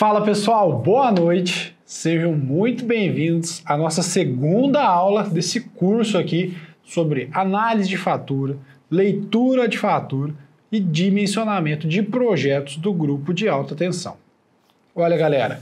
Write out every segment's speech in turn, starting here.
Fala pessoal, boa noite, sejam muito bem-vindos à nossa segunda aula desse curso aqui sobre análise de fatura, leitura de fatura e dimensionamento de projetos do grupo de alta tensão. Olha galera,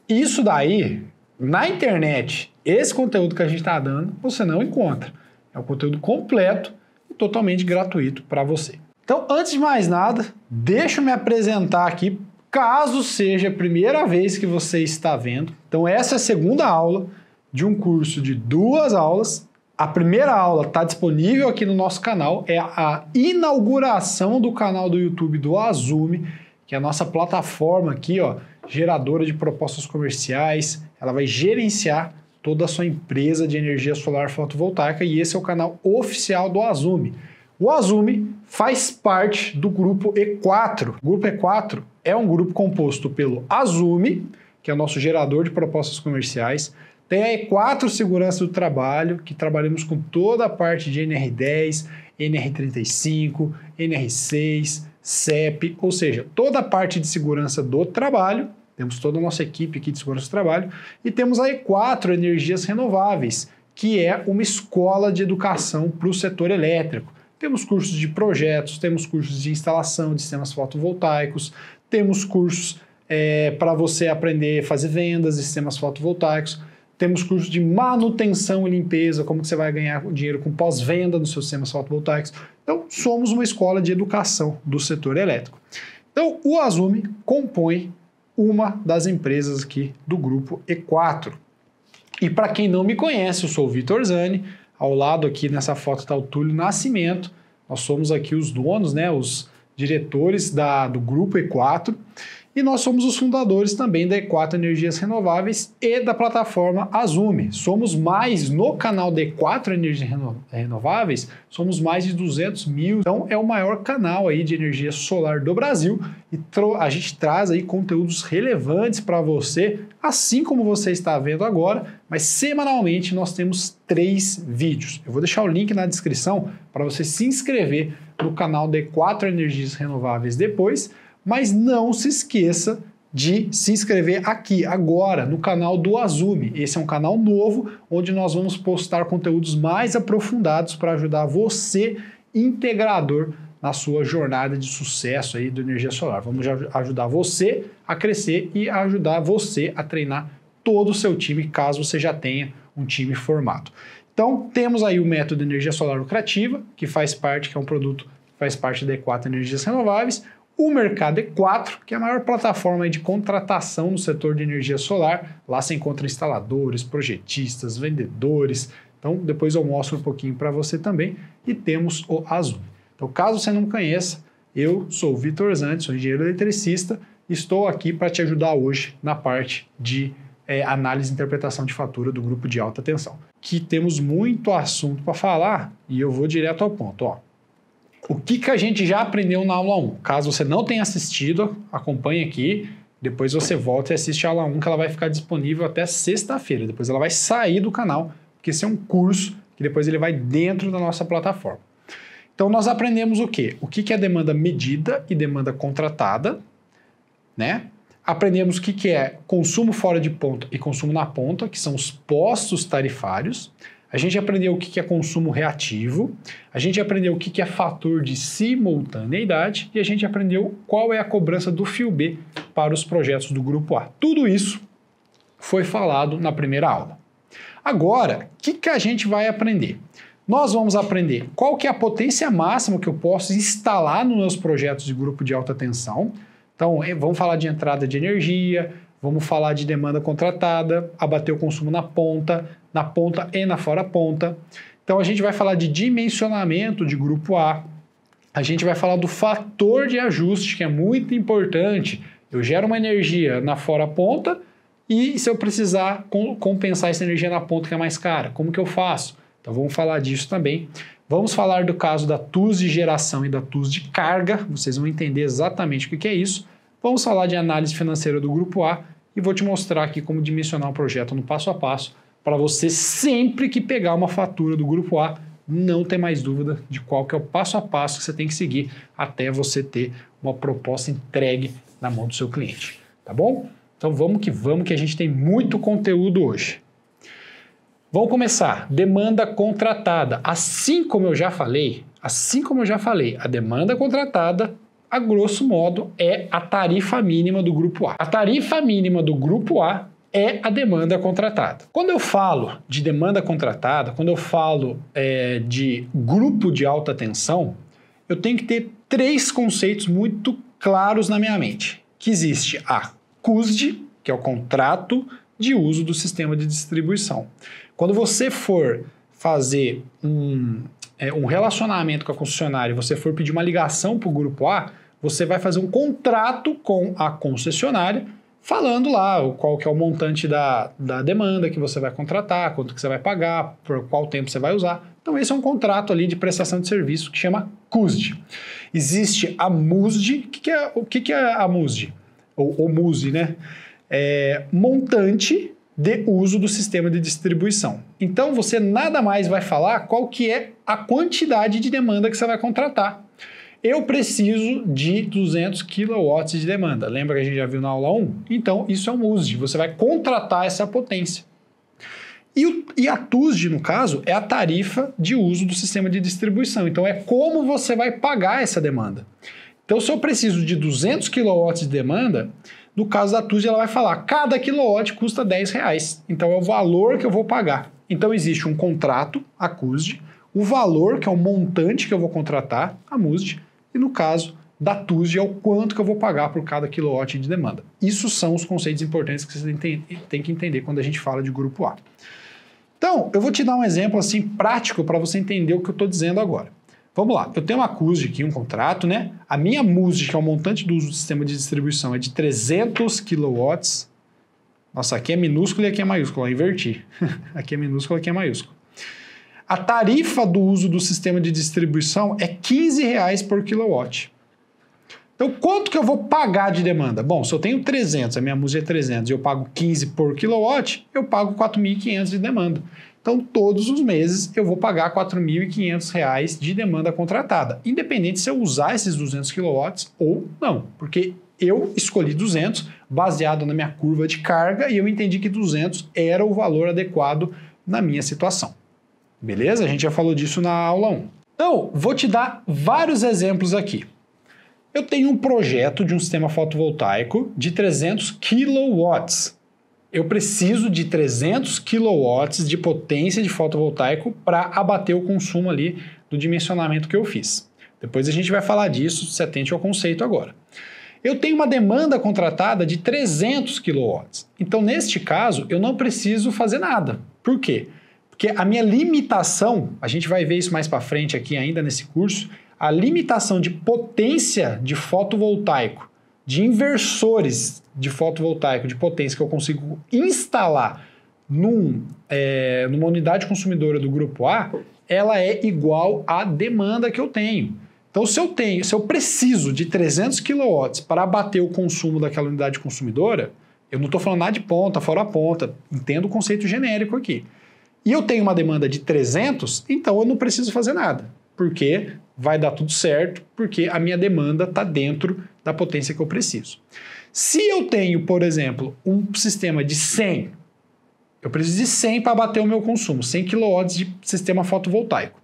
isso daí na internet, esse conteúdo que a gente está dando, você não encontra. É um conteúdo completo e totalmente gratuito para você. Então, antes de mais nada, deixa eu me apresentar aqui, caso seja a primeira vez que você está vendo. Então, essa é a segunda aula de um curso de 2 aulas. A primeira aula está disponível aqui no nosso canal, é a inauguração do canal do YouTube do Azumi, que é a nossa plataforma aqui, ó, geradora de propostas comerciais. Ela vai gerenciar toda a sua empresa de energia solar fotovoltaica e esse é o canal oficial do Azumi. O Azumi faz parte do grupo E4. O grupo E4 é um grupo composto pelo Azumi, que é o nosso gerador de propostas comerciais, tem a E4 Segurança do Trabalho, que trabalhamos com toda a parte de NR10, NR35, NR6, CEP, ou seja, toda a parte de segurança do trabalho. Temos toda a nossa equipe aqui de segurança do trabalho e temos a E4 Energias Renováveis, que é uma escola de educação para o setor elétrico. Temos cursos de projetos, temos cursos de instalação de sistemas fotovoltaicos, temos cursos para você aprender a fazer vendas de sistemas fotovoltaicos, temos cursos de manutenção e limpeza, como que você vai ganhar dinheiro com pós-venda nos seus sistemas fotovoltaicos. Então, somos uma escola de educação do setor elétrico. Então, o Azumi compõe uma das empresas aqui do grupo E4. E para quem não me conhece, eu sou o Vitor Zani, ao lado aqui nessa foto está o Túlio Nascimento, nós somos aqui os donos, né, os diretores do grupo E4, e nós somos os fundadores também da E4 Energias Renováveis e da plataforma Azumi. Somos mais, no canal da E4 Energias Renováveis, somos mais de 200 mil. Então é o maior canal aí de energia solar do Brasil e a gente traz aí conteúdos relevantes para você, assim como você está vendo agora, mas semanalmente nós temos 3 vídeos. Eu vou deixar o link na descrição para você se inscrever no canal da E4 Energias Renováveis depois, mas não se esqueça de se inscrever aqui, agora, no canal do Azumi. Esse é um canal novo, onde nós vamos postar conteúdos mais aprofundados para ajudar você, integrador, na sua jornada de sucesso aí do energia solar. Vamos ajudar você a crescer e ajudar você a treinar todo o seu time, caso você já tenha um time formado. Então, temos aí o método de energia solar lucrativa, que é um produto que faz parte da E4 Energias Renováveis, o Mercado E4, que é a maior plataforma de contratação no setor de energia solar. Lá você encontra instaladores, projetistas, vendedores. Então, depois eu mostro um pouquinho para você também. E temos o Azumi. Então, caso você não conheça, eu sou o Vitor Zani, sou engenheiro eletricista. Estou aqui para te ajudar hoje na parte de análise e interpretação de fatura do grupo de alta tensão. Que temos muito assunto para falar e eu vou direto ao ponto, ó. O que a gente já aprendeu na aula 1? Caso você não tenha assistido, acompanhe aqui, depois você volta e assiste a aula 1, que ela vai ficar disponível até sexta-feira. Depois ela vai sair do canal, porque esse é um curso que depois ele vai dentro da nossa plataforma. Então nós aprendemos o quê? O que é demanda medida e demanda contratada, né? Aprendemos o que é consumo fora de ponta e consumo na ponta, que são os postos tarifários. A gente aprendeu o que é consumo reativo, a gente aprendeu o que é fator de simultaneidade e a gente aprendeu qual é a cobrança do fio B para os projetos do grupo A. Tudo isso foi falado na primeira aula. Agora, o que a gente vai aprender? Nós vamos aprender qual que é a potência máxima que eu posso instalar nos meus projetos de grupo de alta tensão. Então, vamos falar de entrada de energia, vamos falar de demanda contratada, abater o consumo na ponta e na fora ponta. Então a gente vai falar de dimensionamento de grupo A, a gente vai falar do fator de ajuste, que é muito importante. Eu gero uma energia na fora ponta e se eu precisar compensar essa energia na ponta que é mais cara, como que eu faço? Então vamos falar disso também. Vamos falar do caso da TUS de geração e da TUS de carga, vocês vão entender exatamente o que é isso. Vamos falar de análise financeira do grupo A e vou te mostrar aqui como dimensionar um projeto no passo a passo para você, sempre que pegar uma fatura do grupo A, não ter mais dúvida de qual que é o passo a passo que você tem que seguir até você ter uma proposta entregue na mão do seu cliente, tá bom? Então vamos que a gente tem muito conteúdo hoje. Vamos começar. Demanda contratada. Assim como eu já falei, a demanda contratada, a grosso modo, é a tarifa mínima do grupo A. A tarifa mínima do grupo A é a demanda contratada. Quando eu falo de demanda contratada, quando eu falo de grupo de alta tensão, eu tenho que ter 3 conceitos muito claros na minha mente. Que existe a CUSD, que é o contrato de uso do sistema de distribuição. Quando você for fazer um relacionamento com a concessionária e você for pedir uma ligação para o grupo A, você vai fazer um contrato com a concessionária falando lá qual que é o montante da demanda que você vai contratar, quanto que você vai pagar, por qual tempo você vai usar. Então esse é um contrato ali de prestação de serviço que chama CUSD. Existe a MUSD. O que é a MUSD? Ou MUSD, né? Montante de uso do sistema de distribuição. Então você nada mais vai falar qual que é a quantidade de demanda que você vai contratar. Eu preciso de 200 kW de demanda. Lembra que a gente já viu na aula 1? Então isso é um MUSD. Você vai contratar essa potência. E a TUSD, no caso, é a tarifa de uso do sistema de distribuição. Então é como você vai pagar essa demanda. Então se eu preciso de 200 kW de demanda, no caso da TUSD, ela vai falar, cada quilowatt custa R$10. Então é o valor que eu vou pagar. Então existe um contrato, a CUSD, o valor, que é o montante que eu vou contratar, a MUSD, e no caso da TUSD é o quanto que eu vou pagar por cada quilowatt de demanda. Isso são os conceitos importantes que você tem que entender quando a gente fala de grupo A. Então, eu vou te dar um exemplo assim prático para você entender o que eu estou dizendo agora. Vamos lá, eu tenho uma CUSD aqui, um contrato, né? A minha MUSD, que é o montante do uso do sistema de distribuição, é de 300 kW. Nossa, aqui é minúsculo e aqui é maiúsculo, eu inverti. Aqui é minúsculo e aqui é maiúsculo. A tarifa do uso do sistema de distribuição é R$15 por quilowatt. Então, quanto que eu vou pagar de demanda? Bom, se eu tenho 300, a minha MUSD é 300 e eu pago 15 por quilowatt, eu pago 4.500 de demanda. Então, todos os meses eu vou pagar R$4.500 de demanda contratada, independente se eu usar esses 200 kW ou não, porque eu escolhi 200 baseado na minha curva de carga e eu entendi que 200 era o valor adequado na minha situação. Beleza? A gente já falou disso na aula 1. Então, vou te dar vários exemplos aqui. Eu tenho um projeto de um sistema fotovoltaico de 300 kW. Eu preciso de 300 kW de potência de fotovoltaico para abater o consumo ali do dimensionamento que eu fiz. Depois a gente vai falar disso, se atente ao conceito agora. Eu tenho uma demanda contratada de 300 kW. Então, neste caso, eu não preciso fazer nada. Por quê? Porque a minha limitação, a gente vai ver isso mais para frente aqui ainda nesse curso, a limitação de potência de fotovoltaico, de inversores de fotovoltaico, de potência que eu consigo instalar numa unidade consumidora do grupo A, ela é igual à demanda que eu tenho. Então, se eu preciso de 300 kW para abater o consumo daquela unidade consumidora, eu não estou falando nada de ponta, fora a ponta, entendo o conceito genérico aqui. E eu tenho uma demanda de 300, então eu não preciso fazer nada, porque vai dar tudo certo, porque a minha demanda está dentro da potência que eu preciso. Se eu tenho, por exemplo, um sistema de 100, eu preciso de 100 para abater o meu consumo, 100 kW de sistema fotovoltaico.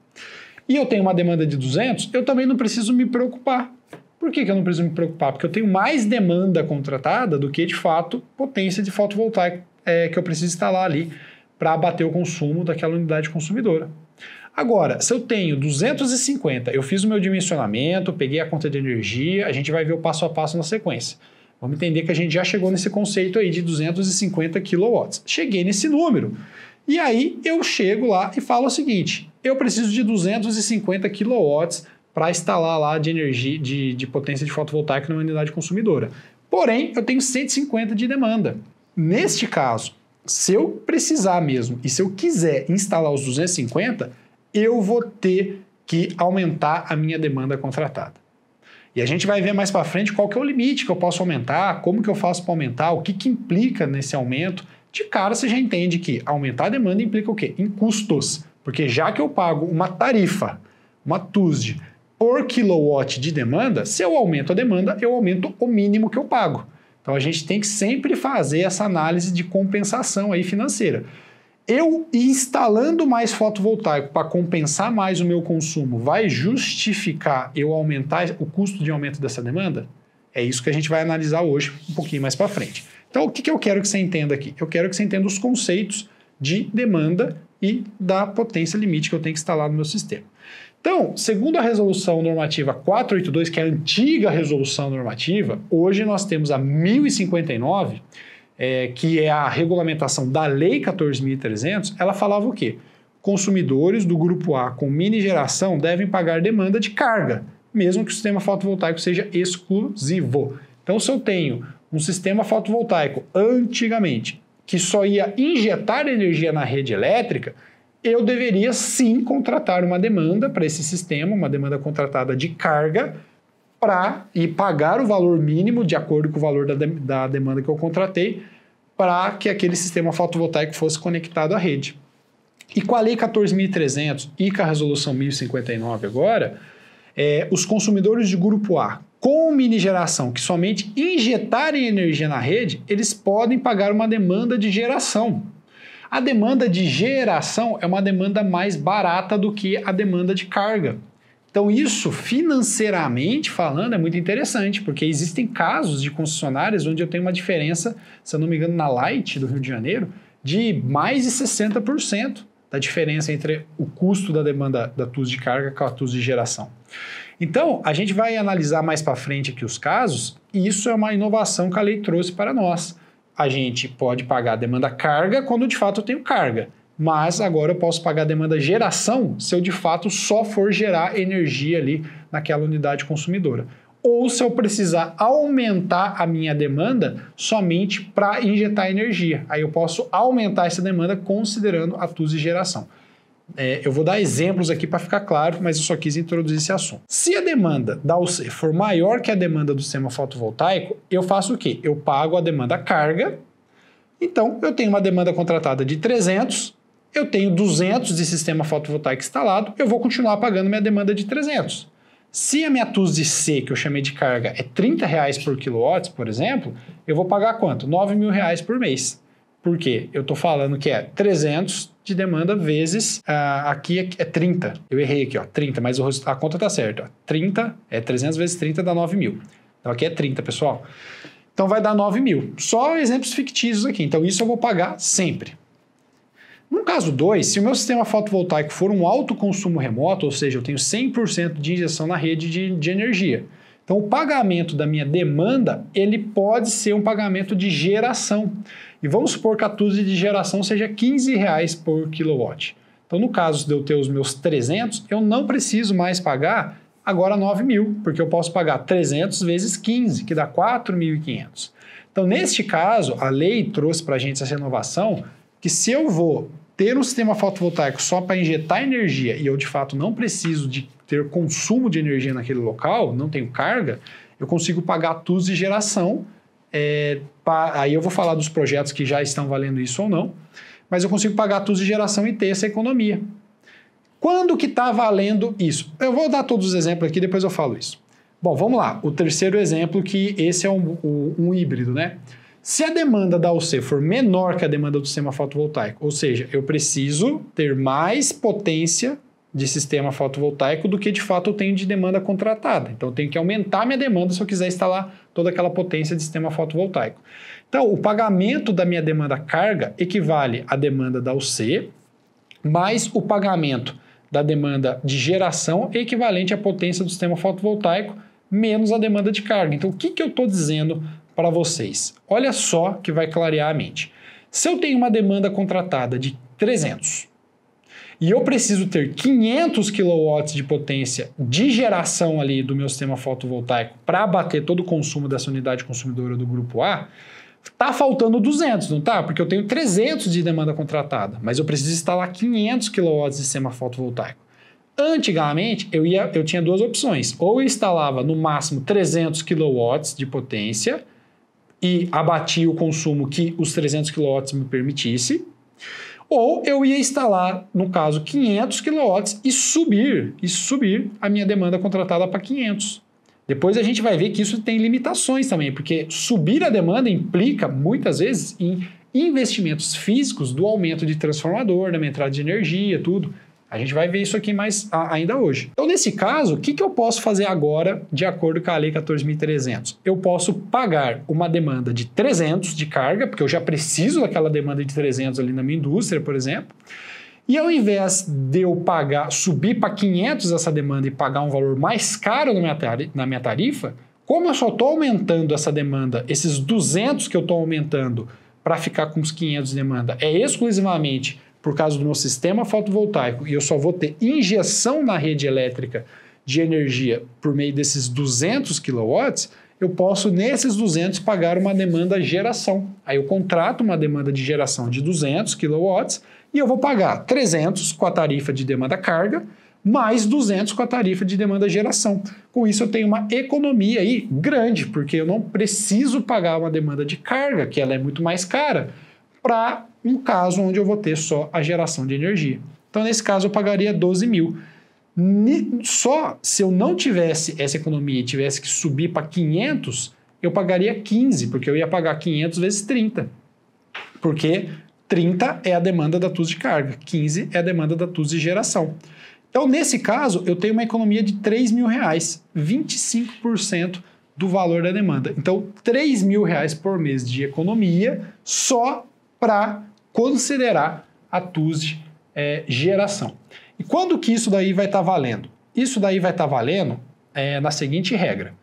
E eu tenho uma demanda de 200, eu também não preciso me preocupar. Por que eu não preciso me preocupar? Porque eu tenho mais demanda contratada do que, de fato, potência de fotovoltaico que eu preciso instalar ali para abater o consumo daquela unidade consumidora. Agora, se eu tenho 250, eu fiz o meu dimensionamento, peguei a conta de energia, a gente vai ver o passo a passo na sequência. Vamos entender que a gente já chegou nesse conceito aí de 250 kW. Cheguei nesse número. E aí eu chego lá e falo o seguinte, eu preciso de 250 kW para instalar lá de energia, de potência de fotovoltaico numa unidade consumidora. Porém, eu tenho 150 de demanda. Neste caso, se eu precisar mesmo e se eu quiser instalar os 250, eu vou ter que aumentar a minha demanda contratada. E a gente vai ver mais para frente qual que é o limite que eu posso aumentar, como que eu faço para aumentar, o que que implica nesse aumento. De cara você já entende que aumentar a demanda implica o quê? Em custos. Porque já que eu pago uma tarifa, uma TUSD, por kilowatt de demanda, se eu aumento a demanda, eu aumento o mínimo que eu pago. Então a gente tem que sempre fazer essa análise de compensação aí financeira. Eu instalando mais fotovoltaico para compensar mais o meu consumo vai justificar eu aumentar o custo de aumento dessa demanda? É isso que a gente vai analisar hoje, um pouquinho mais para frente. Então, o que eu quero que você entenda aqui? Eu quero que você entenda os conceitos de demanda e da potência limite que eu tenho que instalar no meu sistema. Então, segundo a resolução normativa 482, que é a antiga resolução normativa, hoje nós temos a 1059, que é a regulamentação da Lei 14.300, ela falava o quê? Consumidores do grupo A com mini geração devem pagar demanda de carga, mesmo que o sistema fotovoltaico seja exclusivo. Então, se eu tenho um sistema fotovoltaico antigamente que só ia injetar energia na rede elétrica, eu deveria sim contratar uma demanda para esse sistema, uma demanda contratada de carga, e pagar o valor mínimo de acordo com o valor da demanda que eu contratei, para que aquele sistema fotovoltaico fosse conectado à rede. E com a Lei 14.300 e com a Resolução 1059 agora, os consumidores de grupo A com mini geração que somente injetarem energia na rede, eles podem pagar uma demanda de geração. A demanda de geração é uma demanda mais barata do que a demanda de carga. Então isso, financeiramente falando, é muito interessante, porque existem casos de concessionárias onde eu tenho uma diferença, se eu não me engano, na Light do Rio de Janeiro, de mais de 60% da diferença entre o custo da demanda da TUS de carga com a TUS de geração. Então, a gente vai analisar mais para frente aqui os casos, e isso é uma inovação que a lei trouxe para nós. A gente pode pagar a demanda carga quando de fato eu tenho carga, mas agora eu posso pagar a demanda geração se eu de fato só for gerar energia ali naquela unidade consumidora. Ou se eu precisar aumentar a minha demanda somente para injetar energia. Aí eu posso aumentar essa demanda considerando a TUS de geração. Eu vou dar exemplos aqui para ficar claro, mas eu só quis introduzir esse assunto. Se a demanda da UC for maior que a demanda do sistema fotovoltaico, eu faço o quê? Eu pago a demanda carga, então eu tenho uma demanda contratada de 300, eu tenho 200 de sistema fotovoltaico instalado, eu vou continuar pagando minha demanda de 300. Se a minha TUS de C, que eu chamei de carga, é R$30 por quilowatt, por exemplo, eu vou pagar quanto? R$9.000 por mês. Por quê? Eu estou falando que é 300 de demanda vezes, aqui é 30. Eu errei aqui, ó, 30, mas a conta está certa. Ó. 30 é 300 vezes 30 dá 9.000. Então aqui é 30, pessoal. Então vai dar 9.000. Só exemplos fictícios aqui. Então isso eu vou pagar sempre. No caso 2, se o meu sistema fotovoltaico for um alto consumo remoto, ou seja, eu tenho 100% de injeção na rede de energia. Então o pagamento da minha demanda, ele pode ser um pagamento de geração. E vamos supor que a TUS de geração seja R$15 por quilowatt. Então, no caso de eu ter os meus 300, eu não preciso mais pagar agora 9.000, porque eu posso pagar 300 vezes 15, que dá 4.500. Então, neste caso, a lei trouxe para a gente essa inovação, que se eu vou ter um sistema fotovoltaico só para injetar energia e eu, de fato, não preciso de ter consumo de energia naquele local, não tenho carga, eu consigo pagar a TUS de geração. Aí eu vou falar dos projetos que já estão valendo isso ou não, mas eu consigo pagar a TUS de geração e ter essa economia. Quando que está valendo isso? Eu vou dar todos os exemplos aqui, depois eu falo isso. Bom, vamos lá. O terceiro exemplo, que esse é um híbrido, né? Se a demanda da UC for menor que a demanda do sistema fotovoltaico, ou seja, eu preciso ter mais potência de sistema fotovoltaico do que de fato eu tenho de demanda contratada. Então eu tenho que aumentar minha demanda se eu quiser instalar toda aquela potência de sistema fotovoltaico. Então o pagamento da minha demanda carga equivale à demanda da UC mais o pagamento da demanda de geração equivalente à potência do sistema fotovoltaico menos a demanda de carga. Então o que eu estou dizendo para vocês? Olha só que vai clarear a mente. Se eu tenho uma demanda contratada de 300 e eu preciso ter 500 kW de potência de geração ali do meu sistema fotovoltaico para abater todo o consumo dessa unidade consumidora do grupo A, tá faltando 200, não tá? Porque eu tenho 300 de demanda contratada, mas eu preciso instalar 500 kW de sistema fotovoltaico. Antigamente, eu tinha duas opções. Ou eu instalava no máximo 300 kW de potência e abatia o consumo que os 300 kW me permitisse, ou eu ia instalar, no caso, 500 kW e subir a minha demanda contratada para 500. Depois a gente vai ver que isso tem limitações também, porque subir a demanda implica, muitas vezes, em investimentos físicos do aumento de transformador, da entrada de energia, tudo. A gente vai ver isso aqui mais ainda hoje. Então, nesse caso, o que eu posso fazer agora de acordo com a Lei 14.300? Eu posso pagar uma demanda de 300 de carga, porque eu já preciso daquela demanda de 300 ali na minha indústria, por exemplo. E ao invés de eu subir para 500 essa demanda e pagar um valor mais caro na minha tarifa, como eu só estou aumentando essa demanda, esses 200 que eu estou aumentando para ficar com os 500 de demanda, é exclusivamente por causa do meu sistema fotovoltaico e eu só vou ter injeção na rede elétrica de energia por meio desses 200 kW, eu posso, nesses 200, pagar uma demanda geração. Aí eu contrato uma demanda de geração de 200 kW e eu vou pagar 300 com a tarifa de demanda carga, mais 200 com a tarifa de demanda geração. Com isso eu tenho uma economia aí grande, porque eu não preciso pagar uma demanda de carga, que ela é muito mais cara, para um caso onde eu vou ter só a geração de energia. Então, nesse caso, eu pagaria 12 mil. Só se eu não tivesse essa economia e tivesse que subir para 500, eu pagaria 15, porque eu ia pagar 500 vezes 30. Porque 30 é a demanda da TUS de carga, 15 é a demanda da TUS de geração. Então, nesse caso, eu tenho uma economia de R$3 mil, 25% do valor da demanda. Então, R$3 mil por mês de economia só para considerar a TUS de geração. E quando que isso daí vai estar valendo? Isso daí vai estar valendo na seguinte regra.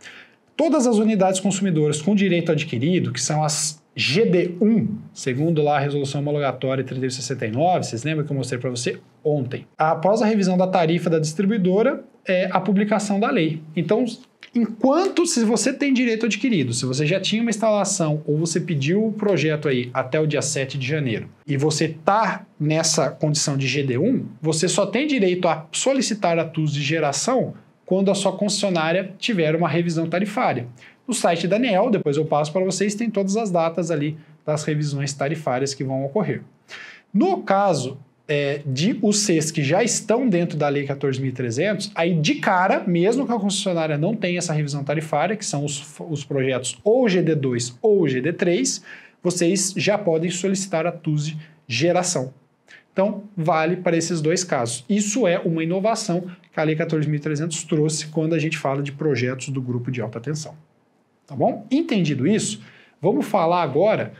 Todas as unidades consumidoras com direito adquirido, que são as GD1, segundo lá a resolução homologatória 3169, vocês lembram que eu mostrei para você ontem? Após a revisão da tarifa da distribuidora, a publicação da lei. Então, se você tem direito adquirido, se você já tinha uma instalação ou você pediu o projeto aí até o dia 7 de janeiro e você está nessa condição de GD1, você só tem direito a solicitar a TUS de geração quando a sua concessionária tiver uma revisão tarifária. No site da ANEEL, depois eu passo para vocês, tem todas as datas ali das revisões tarifárias que vão ocorrer. No caso de UCs que já estão dentro da Lei 14.300, aí de cara, mesmo que a concessionária não tenha essa revisão tarifária, que são os projetos ou GD2 ou GD3, vocês já podem solicitar a TUS de geração. Então, vale para esses dois casos. Isso é uma inovação que a Lei 14.300 trouxe quando a gente fala de projetos do grupo de alta tensão. Tá bom? Entendido isso, vamos falar agora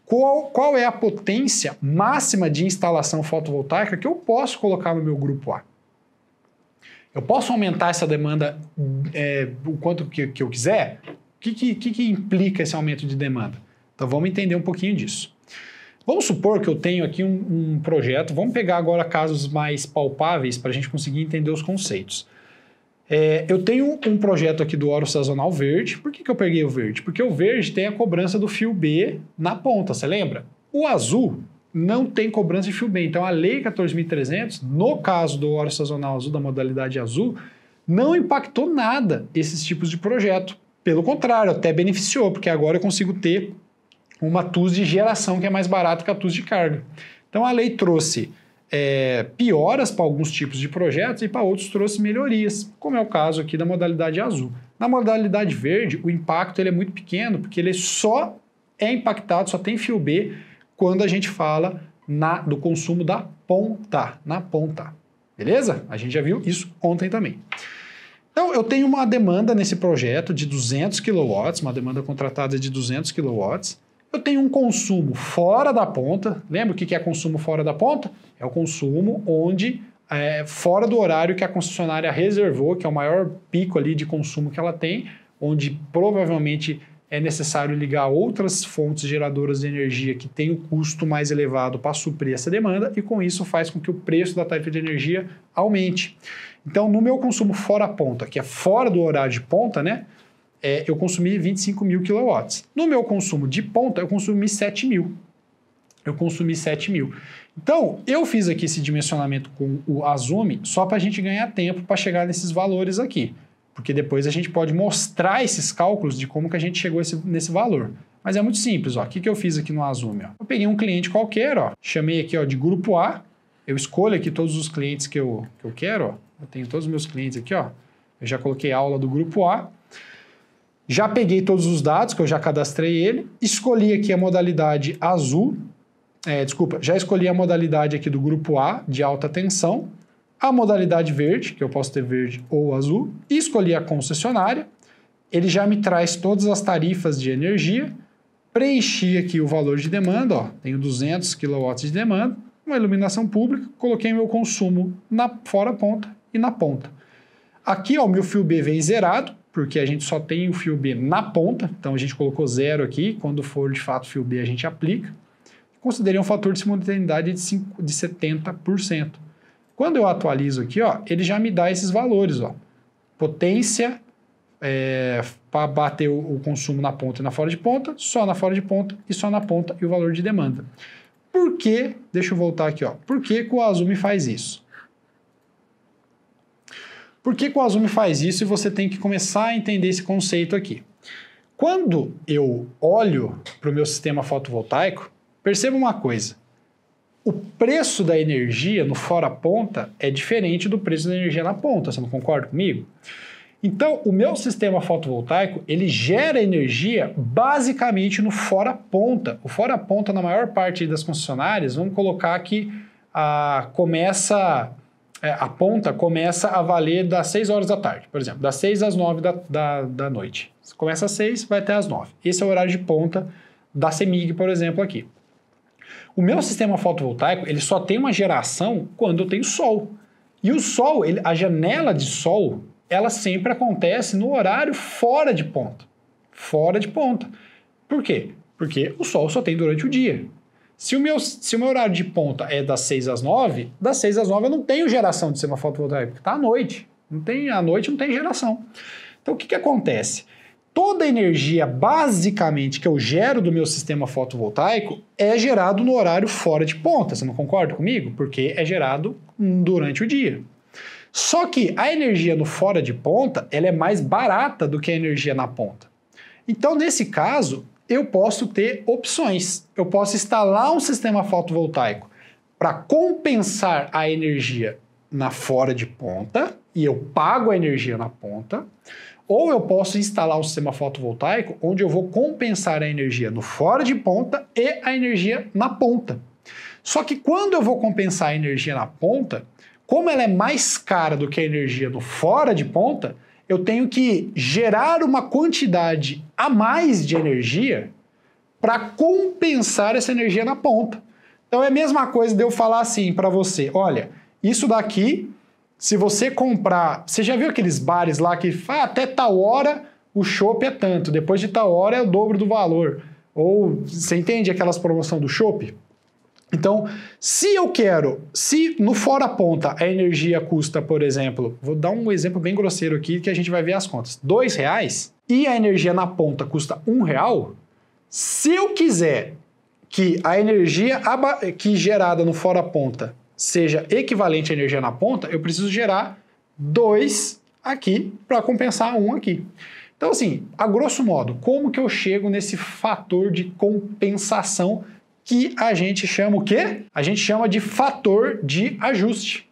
qual é a potência máxima de instalação fotovoltaica que eu posso colocar no meu grupo A. Eu posso aumentar essa demanda o quanto que eu quiser? O que implica esse aumento de demanda? Então vamos entender um pouquinho disso. Vamos supor que eu tenho aqui um projeto, vamos pegar agora casos mais palpáveis para a gente conseguir entender os conceitos. Eu tenho um projeto aqui do oro sazonal verde. Por que eu peguei o verde? Porque o verde tem a cobrança do fio B na ponta, você lembra? O azul não tem cobrança de fio B. Então, a Lei 14.300, no caso do oro sazonal azul da modalidade azul, não impactou nada esses tipos de projeto. Pelo contrário, até beneficiou, porque agora eu consigo ter uma TUS de geração que é mais barata que a TUS de carga. Então, a lei trouxe pioras para alguns tipos de projetos e para outros trouxe melhorias, como é o caso aqui da modalidade azul. Na modalidade verde, o impacto ele é muito pequeno, porque ele só é impactado, só tem fio B, quando a gente fala do consumo da ponta, na ponta. Beleza? A gente já viu isso ontem também. Então, eu tenho uma demanda nesse projeto de 200 kW, uma demanda contratada de 200 kW. Eu tenho um consumo fora da ponta. Lembra o que é consumo fora da ponta? É o consumo fora do horário que a concessionária reservou, que é o maior pico ali de consumo que ela tem, onde provavelmente é necessário ligar outras fontes geradoras de energia que têm o custo mais elevado para suprir essa demanda, e com isso faz com que o preço da tarifa de energia aumente. Então, no meu consumo fora a ponta, que é fora do horário de ponta, né? Eu consumi 25 mil kW. No meu consumo de ponta, eu consumi 7 mil. Então, eu fiz aqui esse dimensionamento com o Azumi só para a gente ganhar tempo para chegar nesses valores aqui. Porque depois a gente pode mostrar esses cálculos de como que a gente chegou nesse valor. Mas é muito simples, ó. O que eu fiz aqui no Azumi? Ó? Eu peguei um cliente qualquer, ó, chamei aqui ó, de grupo A, eu escolho aqui todos os clientes que eu quero, ó. Eu tenho todos os meus clientes aqui, ó. Eu já coloquei a aula do grupo A. Já peguei todos os dados, que eu já cadastrei ele, escolhi aqui a modalidade azul, já escolhi a modalidade aqui do grupo A, de alta tensão, a modalidade verde, que eu posso ter verde ou azul, e escolhi a concessionária. Ele já me traz todas as tarifas de energia, preenchi aqui o valor de demanda, ó, tenho 200 kW de demanda, uma iluminação pública, coloquei meu consumo na fora ponta e na ponta. Aqui, ó, o meu fio B vem zerado, porque a gente só tem o fio B na ponta, então a gente colocou 0 aqui, quando for de fato fio B a gente aplica. Considerei um fator de simultaneidade de 70%. Quando eu atualizo aqui, ó, ele já me dá esses valores, ó. Potência para bater o consumo na ponta e na fora de ponta, só na fora de ponta e só na ponta e o valor de demanda. Por que, deixa eu voltar aqui, ó, por que o azul me faz isso? Por que o azul me faz isso e você tem que começar a entender esse conceito aqui? Quando eu olho para o meu sistema fotovoltaico, perceba uma coisa, o preço da energia no fora ponta é diferente do preço da energia na ponta, você não concorda comigo? Então, o meu sistema fotovoltaico, ele gera energia basicamente no fora ponta. O fora ponta, na maior parte das concessionárias, vamos colocar que a ponta começa a valer das 6 horas da tarde, por exemplo, das 6 às 9 da noite. Começa às 6, vai até às 9. Esse é o horário de ponta da CEMIG, por exemplo, aqui. O meu sistema fotovoltaico, ele só tem uma geração quando eu tenho sol. E o sol, a janela de sol, ela sempre acontece no horário fora de ponta. Fora de ponta. Por quê? Porque o sol só tem durante o dia. Se o meu horário de ponta é das 6 às 9, das 6 às 9 eu não tenho geração de sistema fotovoltaico, está à noite. À noite não tem geração. Então o que acontece? Toda a energia, basicamente, que eu gero do meu sistema fotovoltaico é gerado no horário fora de ponta. Você não concorda comigo? Porque é gerado durante o dia. Só que a energia no fora de ponta, ela é mais barata do que a energia na ponta. Então, nesse caso, eu posso ter opções. Eu posso instalar um sistema fotovoltaico para compensar a energia na fora de ponta, e eu pago a energia na ponta, ou eu posso instalar um sistema fotovoltaico onde eu vou compensar a energia no fora de ponta e a energia na ponta. Só que quando eu vou compensar a energia na ponta, como ela é mais cara do que a energia no fora de ponta, eu tenho que gerar uma quantidade a mais de energia para compensar essa energia na ponta. Então é a mesma coisa de eu falar assim para você, olha, isso daqui, se você comprar, você já viu aqueles bares lá que até tal hora o chopp é tanto, depois de tal hora é o dobro do valor. Ou você entende aquelas promoções do chopp? Então, se no fora ponta a energia custa, por exemplo, vou dar um exemplo bem grosseiro aqui que a gente vai ver as contas, R$2 e a energia na ponta custa R$1, se eu quiser que a energia que gerada no fora ponta seja equivalente à energia na ponta, eu preciso gerar 2 aqui para compensar 1 aqui. Então, assim, a grosso modo, como que eu chego nesse fator de compensação que a gente chama o quê? A gente chama de fator de ajuste.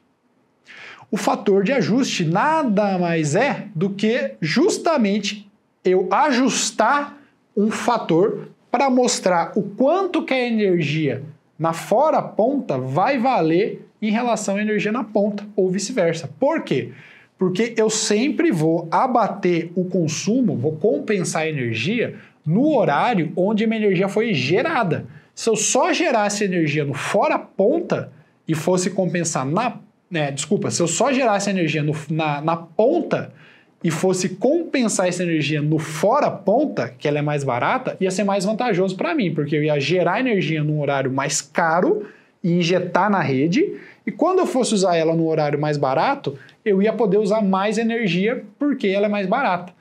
O fator de ajuste nada mais é do que justamente eu ajustar um fator para mostrar o quanto que a energia na fora ponta vai valer em relação à energia na ponta, ou vice-versa. Por quê? Porque eu sempre vou abater o consumo, vou compensar a energia no horário onde a minha energia foi gerada. Se eu só gerasse energia no fora ponta e fosse compensar se eu só gerasse energia na ponta e fosse compensar essa energia no fora ponta, que ela é mais barata, ia ser mais vantajoso para mim, porque eu ia gerar energia num horário mais caro e injetar na rede, e quando eu fosse usar ela no horário mais barato, eu ia poder usar mais energia porque ela é mais barata.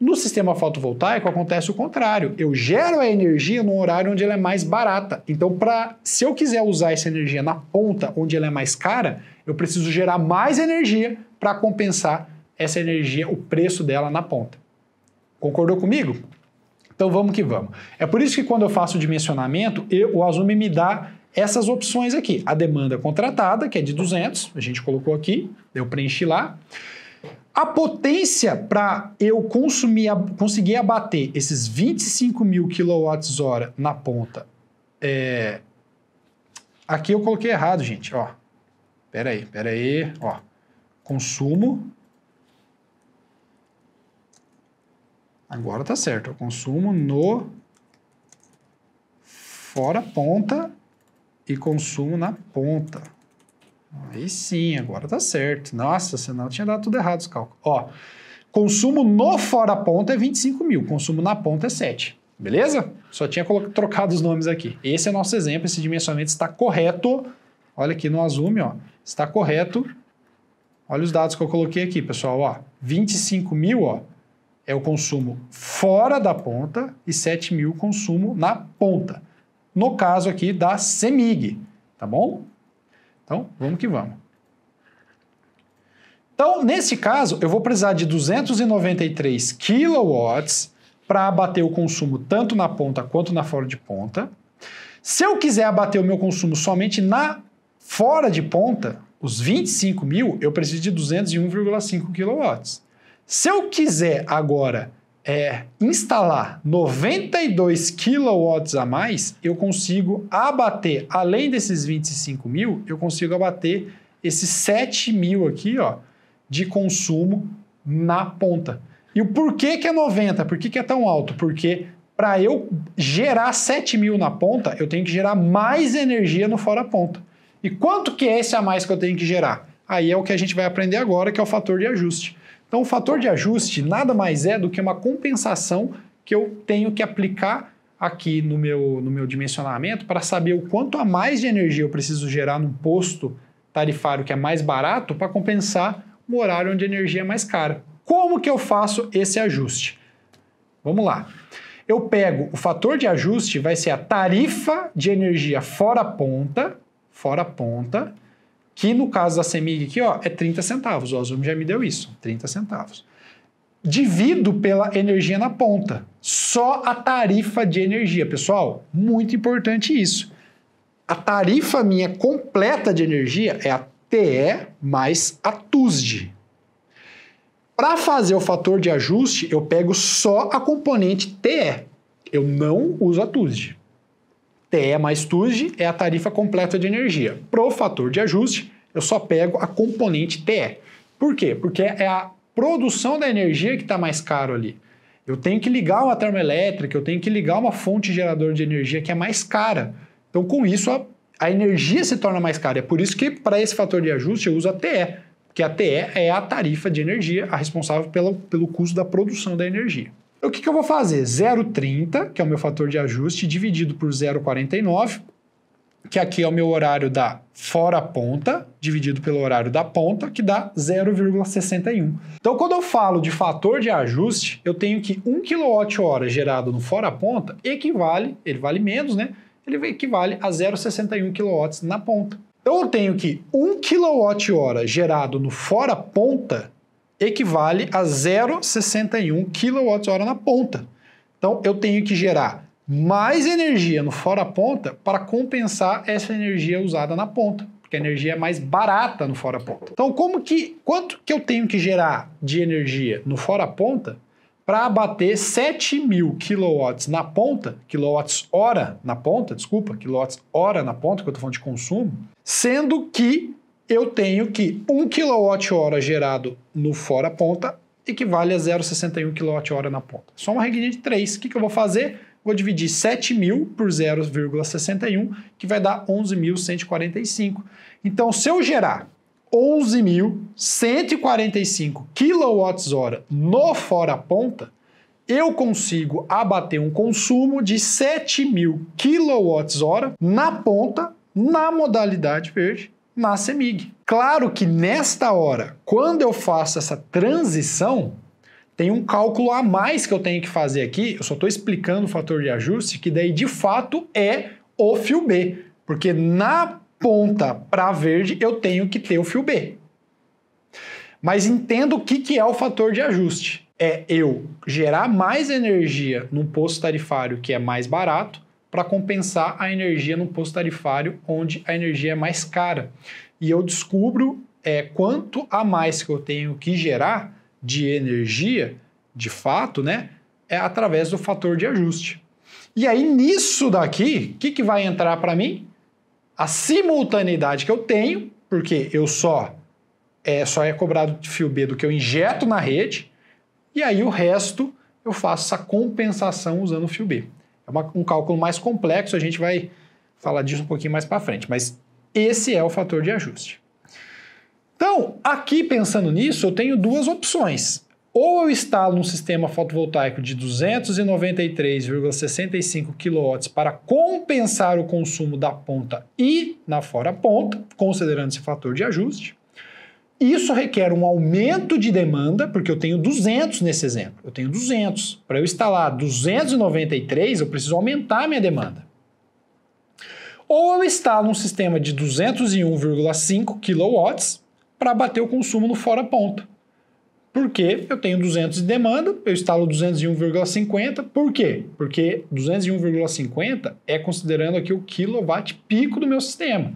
No sistema fotovoltaico acontece o contrário. Eu gero a energia no horário onde ela é mais barata. Então, se eu quiser usar essa energia na ponta, onde ela é mais cara, eu preciso gerar mais energia para compensar essa energia, o preço dela na ponta. Concordou comigo? Então vamos que vamos. É por isso que quando eu faço o dimensionamento, o Azul me dá essas opções aqui. A demanda contratada, que é de 200, a gente colocou aqui, eu preenchi lá. A potência para eu conseguir abater esses 25 mil kWh na ponta, aqui eu coloquei errado, gente, ó. Pera aí, ó. Consumo. Agora tá certo, eu consumo no fora ponta e consumo na ponta. Aí sim, agora tá certo. Nossa, senão eu tinha dado tudo errado os cálculos. Ó, consumo no fora ponta é 25 mil, consumo na ponta é 7. Beleza? Só tinha trocado os nomes aqui. Esse é o nosso exemplo, esse dimensionamento está correto. Olha aqui no Azume, ó. Está correto. Olha os dados que eu coloquei aqui, pessoal, ó. 25 mil, ó, é o consumo fora da ponta e 7 mil consumo na ponta. No caso aqui da CEMIG, tá bom? Então, vamos que vamos. Então, nesse caso, eu vou precisar de 293 kW para abater o consumo tanto na ponta quanto na fora de ponta. Se eu quiser abater o meu consumo somente na fora de ponta, os 25 mil, eu preciso de 201,5 kW. Se eu quiser agora instalar 92 kW a mais, eu consigo abater, além desses 25 mil, eu consigo abater esses 7 mil aqui, ó, de consumo na ponta. E o porquê que é 90? Por que é tão alto? Porque para eu gerar 7 mil na ponta, eu tenho que gerar mais energia no fora ponta. E quanto que é esse a mais que eu tenho que gerar? Aí é o que a gente vai aprender agora, que é o fator de ajuste. Então, o fator de ajuste nada mais é do que uma compensação que eu tenho que aplicar aqui no meu dimensionamento para saber o quanto a mais de energia eu preciso gerar num posto tarifário que é mais barato para compensar um horário onde a energia é mais cara. Como que eu faço esse ajuste? Vamos lá. Eu pego o fator de ajuste, vai ser a tarifa de energia fora ponta, que no caso da CEMIG aqui, ó, é 30 centavos. O Azume já me deu isso, 30 centavos. Divido pela energia na ponta. Só a tarifa de energia. Pessoal, muito importante isso. A tarifa minha completa de energia é a TE mais a TUSD. Para fazer o fator de ajuste, eu pego só a componente TE. Eu não uso a TUSD. TE mais TUSD é a tarifa completa de energia. Pro fator de ajuste, eu só pego a componente TE. Por quê? Porque é a produção da energia que está mais caro ali. Eu tenho que ligar uma termoelétrica, eu tenho que ligar uma fonte geradora de energia que é mais cara. Então, com isso, a energia se torna mais cara. É por isso que, para esse fator de ajuste, eu uso a TE. Porque a TE é a tarifa de energia, a responsável pelo custo da produção da energia. O que eu vou fazer? 0,30, que é o meu fator de ajuste, dividido por 0,49, que aqui é o meu horário da fora ponta, dividido pelo horário da ponta, que dá 0,61. Então, quando eu falo de fator de ajuste, eu tenho que 1 kWh gerado no fora ponta equivale, ele vale menos, né? Ele equivale a 0,61 kW na ponta. Então, eu tenho que 1 kWh gerado no fora ponta equivale a 0,61 kWh na ponta. Então, eu tenho que gerar mais energia no fora ponta para compensar essa energia usada na ponta, porque a energia é mais barata no fora ponta. Então, quanto que eu tenho que gerar de energia no fora ponta para abater 7.000 kW na ponta, kWh na ponta, que eu estou falando de consumo, sendo que eu tenho que 1 kWh gerado no fora ponta equivale a 0,61 kWh na ponta. Só uma regrinha de 3. O que eu vou fazer? Vou dividir 7.000 por 0,61, que vai dar 11.145. Então, se eu gerar 11.145 kWh no fora ponta, eu consigo abater um consumo de 7.000 kWh na ponta, na modalidade verde, na CEMIG. Claro que nesta hora, quando eu faço essa transição, tem um cálculo a mais que eu tenho que fazer aqui, eu só estou explicando o fator de ajuste, que daí de fato é o fio B, porque na ponta para verde eu tenho que ter o fio B. Mas entenda o que é o fator de ajuste. É eu gerar mais energia num posto tarifário que é mais barato para compensar a energia num posto tarifário onde a energia é mais cara. E eu descubro quanto a mais que eu tenho que gerar de energia, de fato, né, é através do fator de ajuste. E aí, nisso daqui, o que vai entrar para mim? A simultaneidade que eu tenho, porque eu só é cobrado de fio B do que eu injeto na rede, e aí o resto eu faço essa compensação usando o fio B. É um cálculo mais complexo, a gente vai falar disso um pouquinho mais para frente, mas esse é o fator de ajuste. Então, aqui pensando nisso, eu tenho duas opções. Ou eu instalo um sistema fotovoltaico de 293,65 kW para compensar o consumo da ponta e na fora ponta, considerando esse fator de ajuste. Isso requer um aumento de demanda, porque eu tenho 200 nesse exemplo. Eu tenho 200. Para eu instalar 293, eu preciso aumentar a minha demanda. Ou eu instalo um sistema de 201,5 kW para bater o consumo no fora ponta. Porque eu tenho 200 de demanda, eu instalo 201,50. Por quê? Porque 201,50 é considerando aqui o quilowatt pico do meu sistema.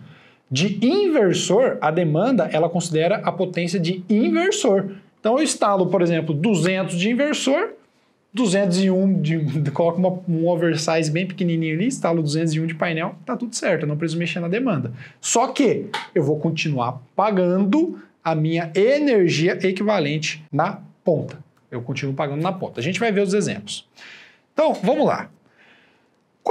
De inversor, a demanda, ela considera a potência de inversor. Então eu instalo, por exemplo, 200 de inversor, 201 coloco um oversize bem pequenininho ali, instalo 201 de painel, tá tudo certo, eu não preciso mexer na demanda. Só que eu vou continuar pagando a minha energia equivalente na ponta. Eu continuo pagando na ponta. A gente vai ver os exemplos. Então, vamos lá.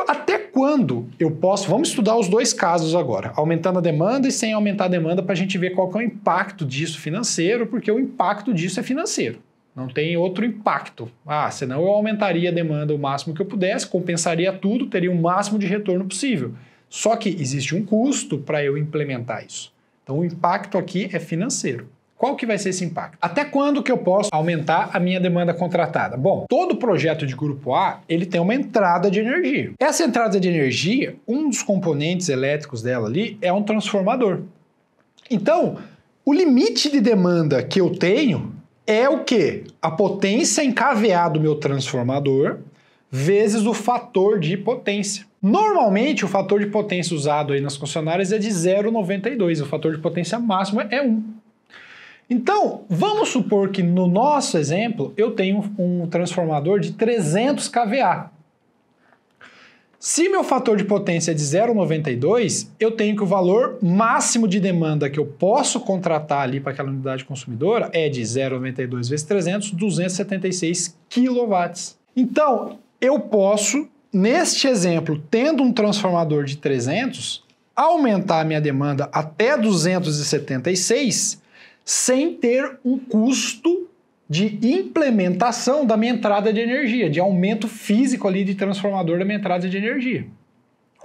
Até quando eu posso... Vamos estudar os dois casos agora. Aumentando a demanda e sem aumentar a demanda para a gente ver qual que é o impacto disso financeiro, porque o impacto disso é financeiro. Não tem outro impacto. Senão eu aumentaria a demanda o máximo que eu pudesse, compensaria tudo, teria o máximo de retorno possível. Só que existe um custo para eu implementar isso. Então o impacto aqui é financeiro. Qual que vai ser esse impacto? Até quando que eu posso aumentar a minha demanda contratada? Bom, todo projeto de grupo A, ele tem uma entrada de energia. Essa entrada de energia, um dos componentes elétricos dela ali é um transformador. Então, o limite de demanda que eu tenho é o quê? A potência em kVA do meu transformador vezes o fator de potência. Normalmente, o fator de potência usado aí nas concessionárias é de 0,92. O fator de potência máximo é 1. Então, vamos supor que no nosso exemplo, eu tenho um transformador de 300 kVA. Se meu fator de potência é de 0,92, eu tenho que o valor máximo de demanda que eu posso contratar ali para aquela unidade consumidora é de 0,92 vezes 300, 276 kW. Então, eu posso, neste exemplo, tendo um transformador de 300, aumentar a minha demanda até 276 sem ter um custo de implementação da minha entrada de energia, de aumento físico ali de transformador da minha entrada de energia.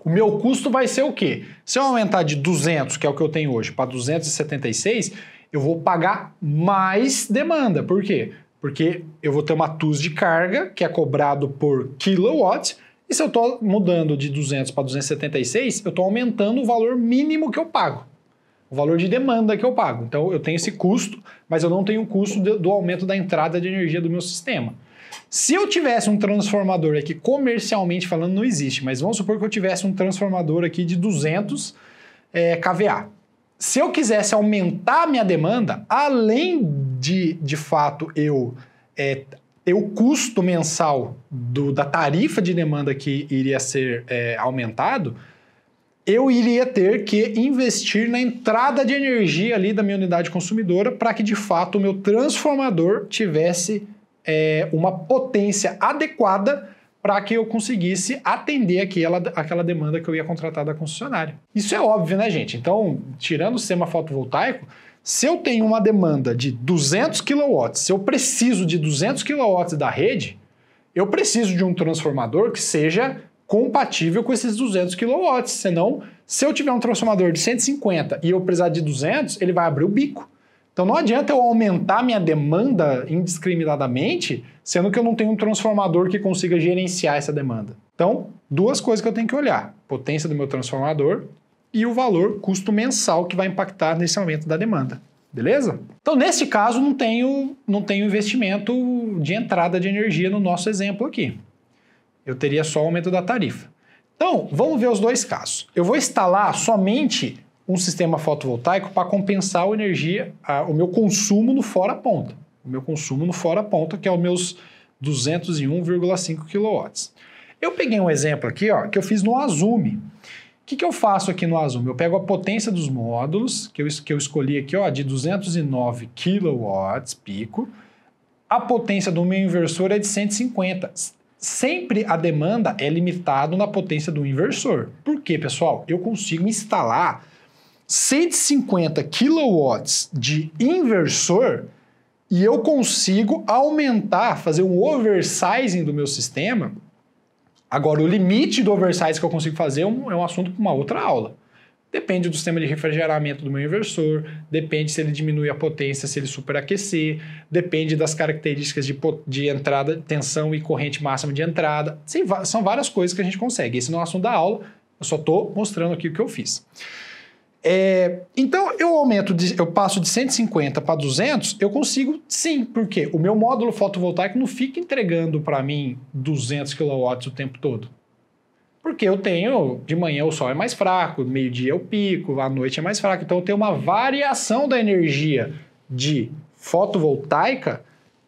O meu custo vai ser o quê? Se eu aumentar de 200, que é o que eu tenho hoje, para 276, eu vou pagar mais demanda. Por quê? Porque eu vou ter uma TUS de carga, que é cobrado por kilowatt, e se eu estou mudando de 200 para 276, eu estou aumentando o valor mínimo que eu pago, o valor de demanda que eu pago. Então eu tenho esse custo, mas eu não tenho o custo do aumento da entrada de energia do meu sistema. Se eu tivesse um transformador aqui, comercialmente falando não existe, mas vamos supor que eu tivesse um transformador aqui de 200 kVA. Se eu quisesse aumentar a minha demanda, além de fato eu ter o custo mensal da tarifa de demanda que iria ser aumentado, eu iria ter que investir na entrada de energia ali da minha unidade consumidora para que de fato o meu transformador tivesse uma potência adequada para que eu conseguisse atender aquela demanda que eu ia contratar da concessionária. Isso é óbvio, né, gente? Então, tirando o sistema fotovoltaico, se eu tenho uma demanda de 200 kW, se eu preciso de 200 kW da rede, eu preciso de um transformador que seja compatível com esses 200 kW. Senão, se eu tiver um transformador de 150 e eu precisar de 200, ele vai abrir o bico. Então não adianta eu aumentar minha demanda indiscriminadamente, sendo que eu não tenho um transformador que consiga gerenciar essa demanda. Então, duas coisas que eu tenho que olhar: potência do meu transformador e o valor custo mensal que vai impactar nesse aumento da demanda. Beleza? Então, nesse caso, não tenho investimento de entrada de energia no nosso exemplo aqui. Eu teria só o aumento da tarifa. Então, vamos ver os dois casos. Eu vou instalar somente um sistema fotovoltaico para compensar a energia, o meu consumo no fora-ponta. O meu consumo no fora-ponta, que é os meus 201,5 kW. Eu peguei um exemplo aqui, ó, que eu fiz no Azumi. O que eu faço aqui no Azumi? Eu pego a potência dos módulos, que eu escolhi aqui, ó, de 209 kW pico. A potência do meu inversor é de 150. Sempre a demanda é limitada na potência do inversor. Por quê, pessoal? Eu consigo instalar 150 kW de inversor e eu consigo aumentar, fazer um oversizing do meu sistema. Agora, o limite do oversize que eu consigo fazer é um assunto para uma outra aula. Depende do sistema de refrigeramento do meu inversor, depende se ele diminui a potência, se ele superaquecer, depende das características de entrada, tensão e corrente máxima de entrada. Sim, são várias coisas que a gente consegue. Esse não é o assunto da aula, eu só estou mostrando aqui o que eu fiz. Então, eu passo de 150 para 200, eu consigo sim, porque o meu módulo fotovoltaico não fica entregando para mim 200 kW o tempo todo. Porque eu tenho, de manhã o sol é mais fraco, meio-dia é o pico, à noite é mais fraco. Então eu tenho uma variação da energia de fotovoltaica,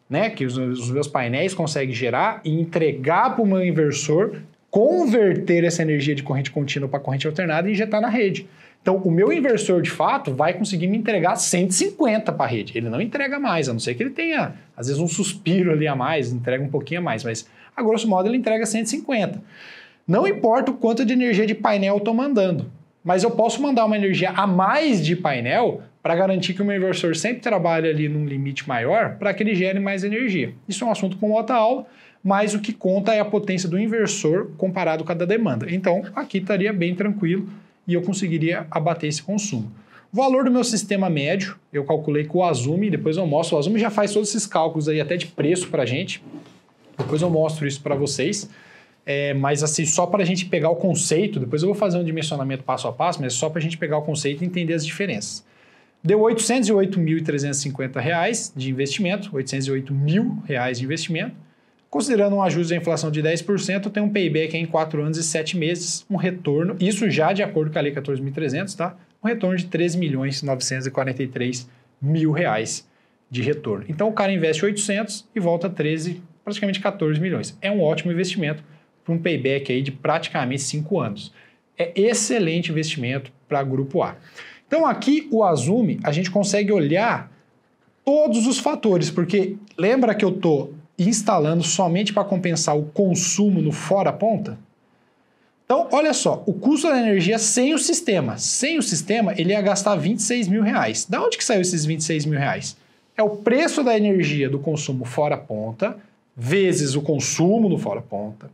né, que os meus painéis conseguem gerar e entregar para o meu inversor, converter essa energia de corrente contínua para corrente alternada e injetar na rede. Então o meu inversor, de fato, vai conseguir me entregar 150 para a rede. Ele não entrega mais, a não ser que ele tenha, às vezes, um suspiro ali a mais, entrega um pouquinho a mais, mas a grosso modo ele entrega 150. Não importa o quanto de energia de painel eu estou mandando, mas eu posso mandar uma energia a mais de painel para garantir que o meu inversor sempre trabalhe ali num limite maior para que ele gere mais energia. Isso é um assunto com outra aula, mas o que conta é a potência do inversor comparado com a da demanda. Então, aqui estaria bem tranquilo e eu conseguiria abater esse consumo. O valor do meu sistema médio, eu calculei com o Azumi, depois eu mostro. O Azumi já faz todos esses cálculos aí até de preço para a gente. Depois eu mostro isso para vocês. Mas assim, só para a gente pegar o conceito, depois eu vou fazer um dimensionamento passo a passo, mas só para a gente pegar o conceito e entender as diferenças. Deu R$ 808.350 de investimento, R$ 808 mil de investimento. Considerando um ajuste da inflação de 10%, eu tenho um payback em 4 anos e 7 meses, um retorno, isso já de acordo com a Lei 14.300, tá? Um retorno de R$ 13.943.000 de retorno. Então o cara investe 800 e volta 13, praticamente 14 milhões. É um ótimo investimento para um payback aí de praticamente 5 anos. É excelente investimento para Grupo A. Então aqui o Azumi, a gente consegue olhar todos os fatores, porque lembra que eu estou instalando somente para compensar o consumo no fora-ponta? Então, olha só, o custo da energia sem o sistema. Sem o sistema, ele ia gastar R$ 26 mil. Da onde que saiu esses R$ 26 mil? É o preço da energia do consumo fora-ponta, vezes o consumo no fora-ponta.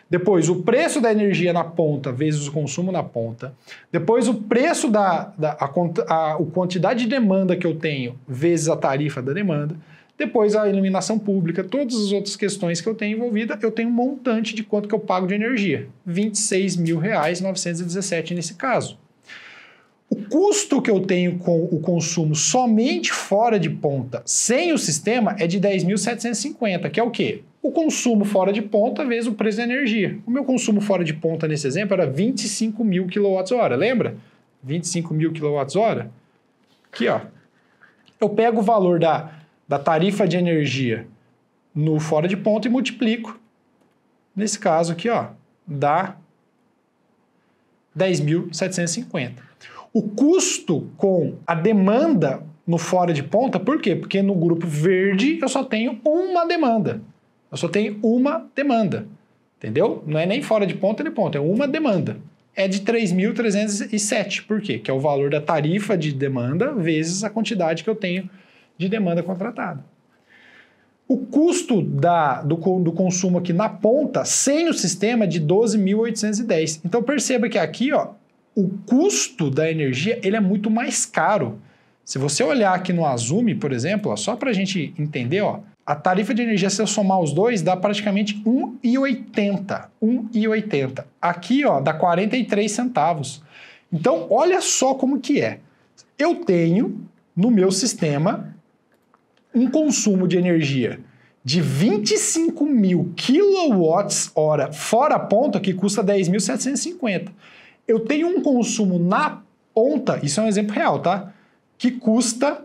Depois, o preço da energia na ponta vezes o consumo na ponta. Depois, o preço a quantidade de demanda que eu tenho vezes a tarifa da demanda. Depois, a iluminação pública, todas as outras questões que eu tenho envolvida, eu tenho um montante de quanto que eu pago de energia. R$ 26.917 nesse caso. O custo que eu tenho com o consumo somente fora de ponta, sem o sistema, é de 10.750, que é o quê? O consumo fora de ponta vezes o preço da energia. O meu consumo fora de ponta nesse exemplo era 25 mil kWh, lembra? 25 mil kWh. Aqui, ó. Eu pego o valor da tarifa de energia no fora de ponta e multiplico. Nesse caso aqui, ó, dá 10.750. O custo com a demanda no fora de ponta, por quê? Porque no grupo verde eu só tenho uma demanda. Eu só tenho uma demanda, entendeu? Não é nem fora de ponta nem ponta, é uma demanda. É de 3.307, por quê? Que é o valor da tarifa de demanda vezes a quantidade que eu tenho de demanda contratada. O custo do consumo aqui na ponta, sem o sistema, é de 12.810. Então perceba que aqui, ó, o custo da energia ele é muito mais caro. Se você olhar aqui no Azumi, por exemplo, ó, só para a gente entender, ó, a tarifa de energia, se eu somar os dois, dá praticamente R$ 1,80. R$ 1,80. Aqui, ó, dá 43 centavos. Então, olha só como que é. Eu tenho, no meu sistema, um consumo de energia de 25 mil kWh fora a ponta, que custa 10.750. Eu tenho um consumo na ponta, isso é um exemplo real, tá? Que custa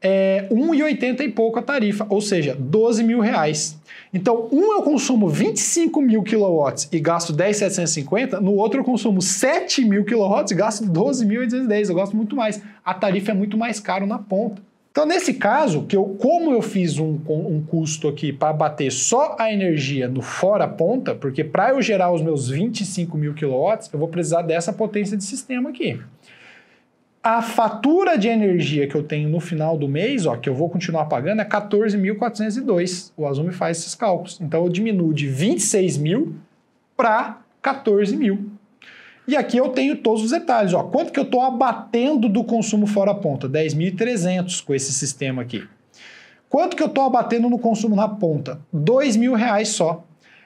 1,80 e pouco a tarifa, ou seja, 12 mil reais. Então, eu consumo 25 mil quilowatts e gasto 10.750, no outro eu consumo 7 mil quilowatts e gasto 12.810, eu gasto muito mais. A tarifa é muito mais caro na ponta. Então, nesse caso, como eu fiz um custo aqui para bater só a energia no fora ponta, porque para eu gerar os meus 25 mil quilowatts, eu vou precisar dessa potência de sistema aqui. A fatura de energia que eu tenho no final do mês, ó, que eu vou continuar pagando, é 14.402. O Azul me faz esses cálculos. Então, eu diminuo de 26 mil para 14 mil. E aqui eu tenho todos os detalhes. Ó, quanto que eu estou abatendo do consumo fora ponta? 10.300 com esse sistema aqui. Quanto que eu estou abatendo no consumo na ponta? 2 mil reais só.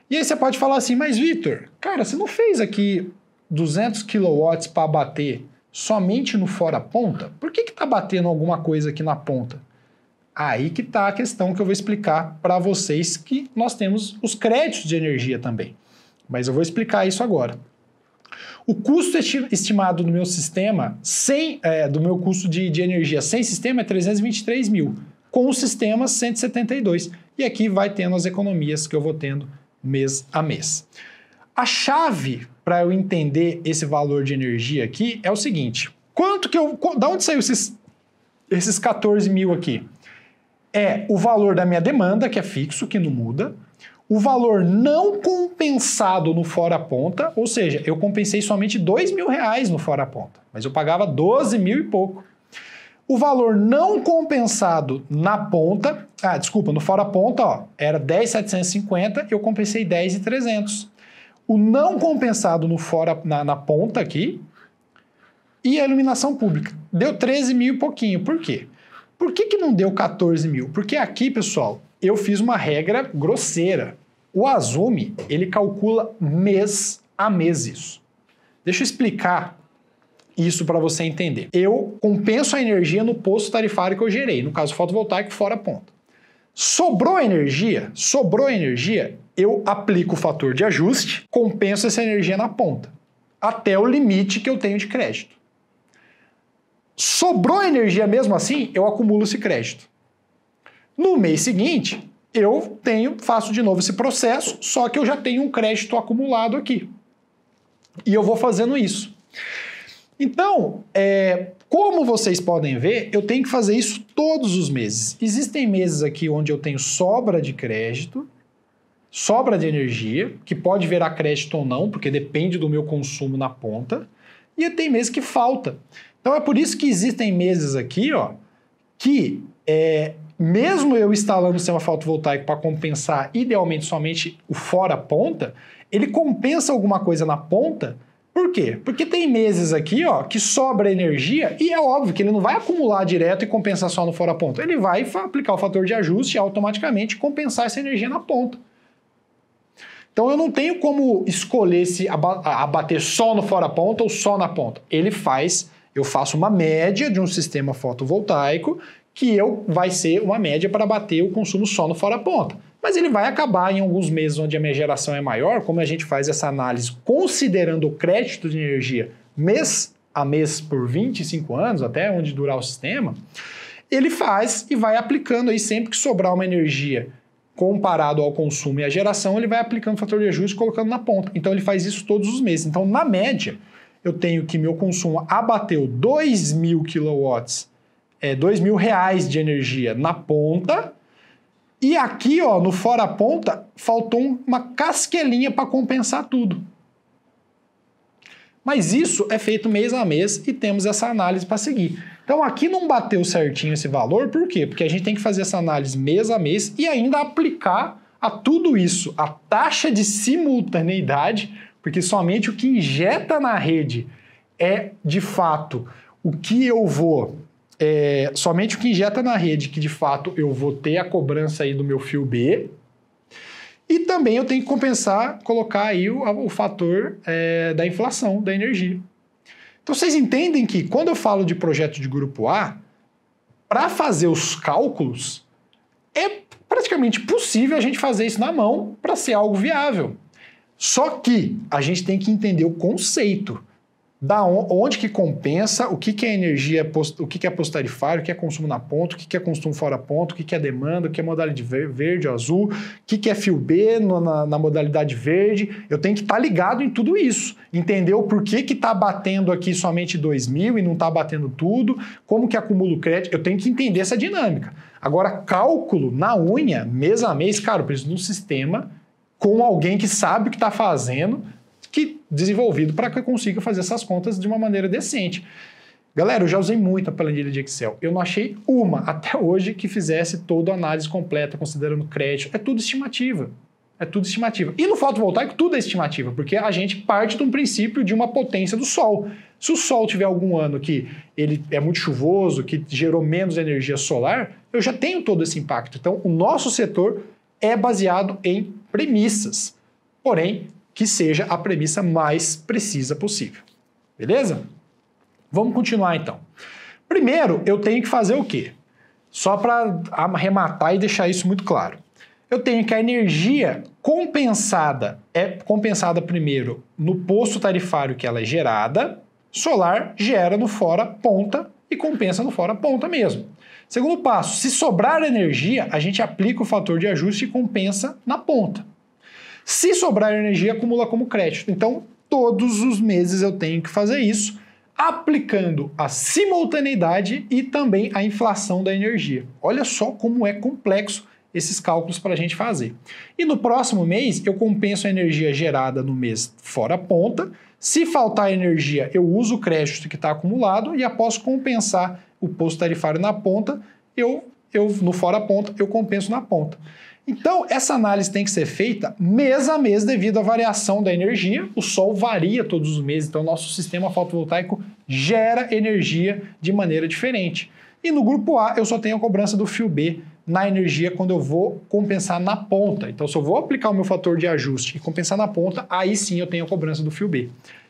E aí você pode falar assim, mas Vitor, cara, você não fez aqui 200 quilowatts para abater somente no fora ponta? Por que está batendo alguma coisa aqui na ponta? Aí que está a questão que eu vou explicar para vocês, que nós temos os créditos de energia também. Mas eu vou explicar isso agora. O custo estimado do meu sistema, do meu custo de energia sem sistema é 323 mil. Com o sistema, 172. E aqui vai tendo as economias que eu vou tendo mês a mês. A chave para eu entender esse valor de energia aqui é o seguinte. Da onde saiu esses 14 mil aqui? É o valor da minha demanda, que é fixo, que não muda. O valor não compensado no fora ponta, ou seja, eu compensei somente 2 mil reais no fora ponta, mas eu pagava 12 mil e pouco. O valor não compensado na ponta, no fora ponta, ó, era 10.750, eu compensei 10.300. O não compensado no fora, na ponta aqui, e a iluminação pública, deu 13 mil e pouquinho. Por quê? Por que não deu 14 mil? Porque aqui, pessoal, eu fiz uma regra grosseira. O Azumi, ele calcula mês a mês isso. Deixa eu explicar isso para você entender. Eu compenso a energia no posto tarifário que eu gerei, no caso fotovoltaico fora ponta. Sobrou energia, eu aplico o fator de ajuste, compenso essa energia na ponta, até o limite que eu tenho de crédito. Sobrou energia mesmo assim, eu acumulo esse crédito. No mês seguinte, eu faço de novo esse processo, só que eu já tenho um crédito acumulado aqui. E eu vou fazendo isso. Então, como vocês podem ver, eu tenho que fazer isso todos os meses. Existem meses aqui onde eu tenho sobra de crédito, sobra de energia, que pode virar crédito ou não, porque depende do meu consumo na ponta, e tem meses que falta. Então é por isso que existem meses aqui, ó, que mesmo eu instalando o sistema fotovoltaico para compensar idealmente somente o fora ponta, ele compensa alguma coisa na ponta. Por quê? Porque tem meses aqui, ó, que sobra energia e é óbvio que ele não vai acumular direto e compensar só no fora ponta. Ele vai aplicar o fator de ajuste e automaticamente compensar essa energia na ponta. Então eu não tenho como escolher se abater só no fora ponta ou só na ponta. Eu faço uma média de um sistema fotovoltaico que vai ser uma média para bater o consumo só no fora ponta. Mas ele vai acabar em alguns meses onde a minha geração é maior, como a gente faz essa análise considerando o crédito de energia mês a mês por 25 anos, até onde durar o sistema, ele faz e vai aplicando aí sempre que sobrar uma energia comparado ao consumo e à geração, ele vai aplicando o fator de ajuste e colocando na ponta. Então ele faz isso todos os meses. Então, na média, eu tenho que meu consumo abateu 2 mil quilowatts, 2 mil reais de energia na ponta, e aqui, ó, no fora ponta, faltou uma casquelinha para compensar tudo. Mas isso é feito mês a mês e temos essa análise para seguir. Então aqui não bateu certinho esse valor, por quê? Porque a gente tem que fazer essa análise mês a mês e ainda aplicar a tudo isso a taxa de simultaneidade, porque somente o que injeta na rede é, de fato, o que eu vou... somente o que injeta na rede, que de fato eu vou ter a cobrança aí do meu fio B, e também eu tenho que compensar, colocar aí o fator da inflação da energia. Então vocês entendem que quando eu falo de projeto de grupo A, para fazer os cálculos, é praticamente possível a gente fazer isso na mão para ser algo viável. Só que a gente tem que entender o conceito. onde que compensa, o que é energia, o que é posto tarifário, o que é consumo na ponta, o que é consumo fora ponta, o que é demanda, o que é modalidade verde ou azul, o que é fio B na modalidade verde. Eu tenho que estar ligado em tudo isso, entender o porquê que está batendo aqui somente 2.000 e não está batendo tudo, como que acumula o crédito. Eu tenho que entender essa dinâmica. Agora, cálculo na unha, mês a mês, cara, eu preciso de um sistema com alguém que sabe o que está fazendo, que desenvolvido para que eu consiga fazer essas contas de uma maneira decente. Galera, eu já usei muito a planilha de Excel. Eu não achei uma até hoje que fizesse toda a análise completa, considerando crédito. É tudo estimativa. É tudo estimativa. E no fotovoltaico tudo é estimativa, porque a gente parte de um princípio de uma potência do sol. Se o sol tiver algum ano que ele é muito chuvoso, que gerou menos energia solar, eu já tenho todo esse impacto. Então, o nosso setor é baseado em premissas. Porém, que seja a premissa mais precisa possível. Beleza? Vamos continuar então. Primeiro, eu tenho que fazer o quê? Só para arrematar e deixar isso muito claro. Eu tenho que a energia compensada é compensada primeiro no posto tarifário que ela é gerada, solar gera no fora ponta e compensa no fora ponta mesmo. Segundo passo, se sobrar energia, a gente aplica o fator de ajuste e compensa na ponta. Se sobrar energia, acumula como crédito. Então, todos os meses eu tenho que fazer isso, aplicando a simultaneidade e também a inflação da energia. Olha só como é complexo esses cálculos para a gente fazer. E no próximo mês, eu compenso a energia gerada no mês fora ponta. Se faltar energia, eu uso o crédito que está acumulado e após compensar o posto tarifário na ponta, no fora ponta, eu compenso na ponta. Então, essa análise tem que ser feita mês a mês devido à variação da energia. O sol varia todos os meses, então o nosso sistema fotovoltaico gera energia de maneira diferente. E no grupo A, eu só tenho a cobrança do fio B na energia quando eu vou compensar na ponta. Então, se eu vou aplicar o meu fator de ajuste e compensar na ponta, aí sim eu tenho a cobrança do fio B.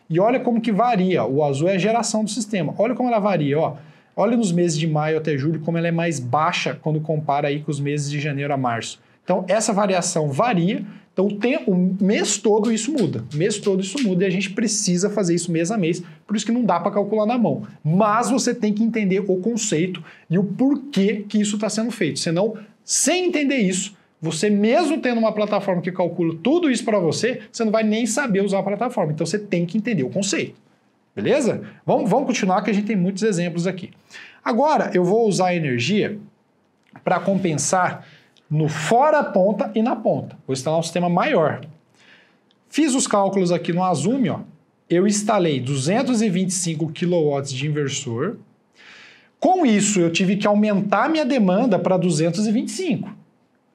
E olha como que varia. O azul é a geração do sistema. Olha como ela varia, ó. Olha nos meses de maio até julho como ela é mais baixa quando compara aí com os meses de janeiro a março. Então, essa variação varia, então o mês todo isso muda. O mês todo isso muda e a gente precisa fazer isso mês a mês, por isso que não dá para calcular na mão. Mas você tem que entender o conceito e o porquê que isso está sendo feito. Senão, sem entender isso, você mesmo tendo uma plataforma que calcula tudo isso para você, você não vai nem saber usar a plataforma. Então, você tem que entender o conceito. Beleza? Vamos continuar que a gente tem muitos exemplos aqui. Agora, eu vou usar a energia para compensar no fora ponta e na ponta. Vou instalar um sistema maior. Fiz os cálculos aqui no Azume, ó. Eu instalei 225 kW de inversor. Com isso, eu tive que aumentar minha demanda para 225.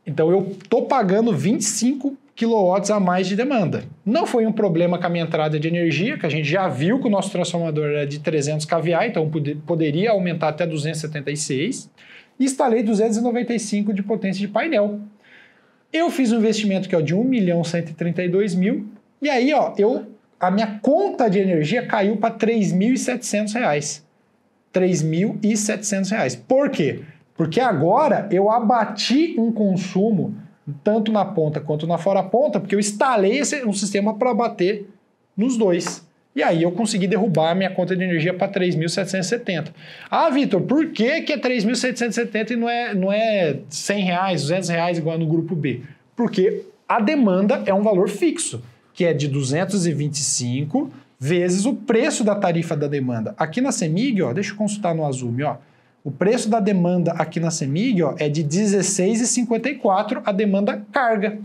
Então, eu estou pagando 25 kW a mais de demanda. Não foi um problema com a minha entrada de energia, que a gente já viu que o nosso transformador era de 300 kVA, então poderia aumentar até 276. E instalei 295 de potência de painel. Eu fiz um investimento que é de R$ 1.132.000 e aí ó, a minha conta de energia caiu para R$ 3.700. R$ 3.700. Por quê? Porque agora eu abati um consumo tanto na ponta quanto na fora ponta, porque eu instalei um sistema para bater nos dois. E aí eu consegui derrubar a minha conta de energia para 3.770. Ah, Vitor, por que é 3.770 e não é R$100, R$200 igual no grupo B? Porque a demanda é um valor fixo, que é de 225 vezes o preço da tarifa da demanda. Aqui na CEMIG, ó, deixa eu consultar no Azume, ó. O preço da demanda aqui na CEMIG, ó, é de R$16,54 a demanda carga.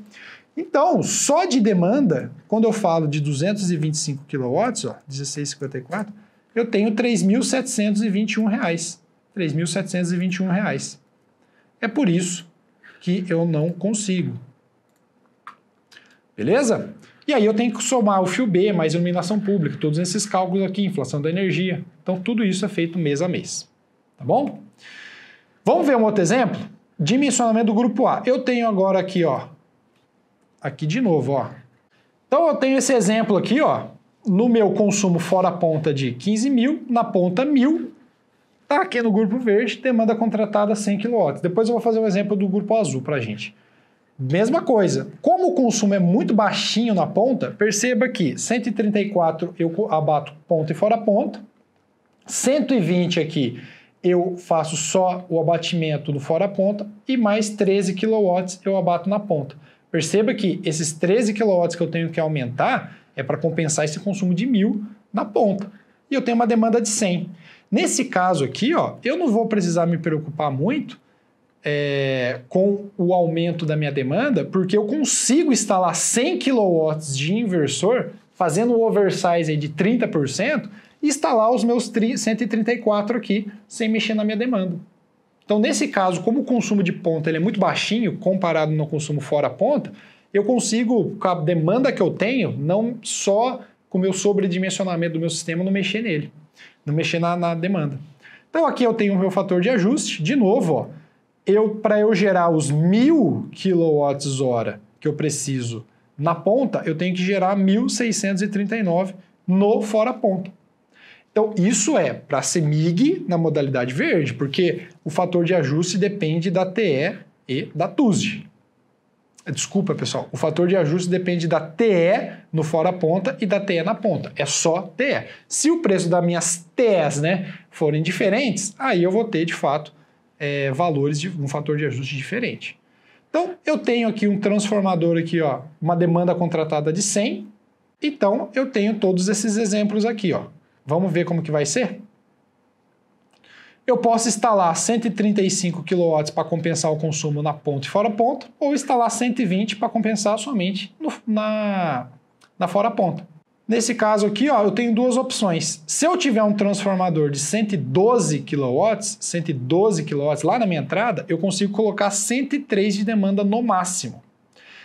Então, só de demanda, quando eu falo de 225 kW, ó, 16,54, eu tenho R$ 3.721. R$ 3.721. É por isso que eu não consigo. Beleza? E aí eu tenho que somar o fio B, mais iluminação pública, todos esses cálculos aqui, inflação da energia. Então, tudo isso é feito mês a mês. Tá bom? Vamos ver um outro exemplo? Dimensionamento do grupo A. Eu tenho agora aqui, ó, aqui de novo, ó. Então eu tenho esse exemplo aqui, ó, no meu consumo fora ponta de 15.000, na ponta 1.000, tá aqui no grupo verde, demanda contratada 100 kW. Depois eu vou fazer um exemplo do grupo azul pra gente. Mesma coisa. Como o consumo é muito baixinho na ponta, perceba que 134 eu abato ponta e fora ponta, 120 aqui eu faço só o abatimento do fora ponta e mais 13 kW eu abato na ponta. Perceba que esses 13 kW que eu tenho que aumentar é para compensar esse consumo de 1.000 na ponta. E eu tenho uma demanda de 100. Nesse caso aqui, ó, eu não vou precisar me preocupar muito com o aumento da minha demanda, porque eu consigo instalar 100 kW de inversor, fazendo um oversize aí de 30%, e instalar os meus 134 aqui, sem mexer na minha demanda. Então, nesse caso, como o consumo de ponta ele é muito baixinho, comparado no consumo fora ponta, eu consigo, com a demanda que eu tenho, não só com o meu sobredimensionamento do meu sistema, não mexer nele, não mexer na demanda. Então, aqui eu tenho o meu fator de ajuste, de novo, ó, para eu gerar os 1.000 kWh que eu preciso na ponta, eu tenho que gerar 1.639 no fora ponta. Então, isso é para a CEMIG na modalidade verde, porque o fator de ajuste depende da TE e da TUSD. Desculpa, pessoal, o fator de ajuste depende da TE no fora ponta e da TE na ponta. É só TE. Se o preço das minhas TEs, né, forem diferentes, aí eu vou ter, de fato, valores de um fator de ajuste diferente. Então, eu tenho aqui um transformador aqui, ó, uma demanda contratada de 100. Então, eu tenho todos esses exemplos aqui, ó. Vamos ver como que vai ser? Eu posso instalar 135 kW para compensar o consumo na ponta e fora ponta, ou instalar 120 para compensar somente na fora ponta. Nesse caso aqui, ó, eu tenho duas opções. Se eu tiver um transformador de 112 kW lá na minha entrada, eu consigo colocar 103 de demanda no máximo.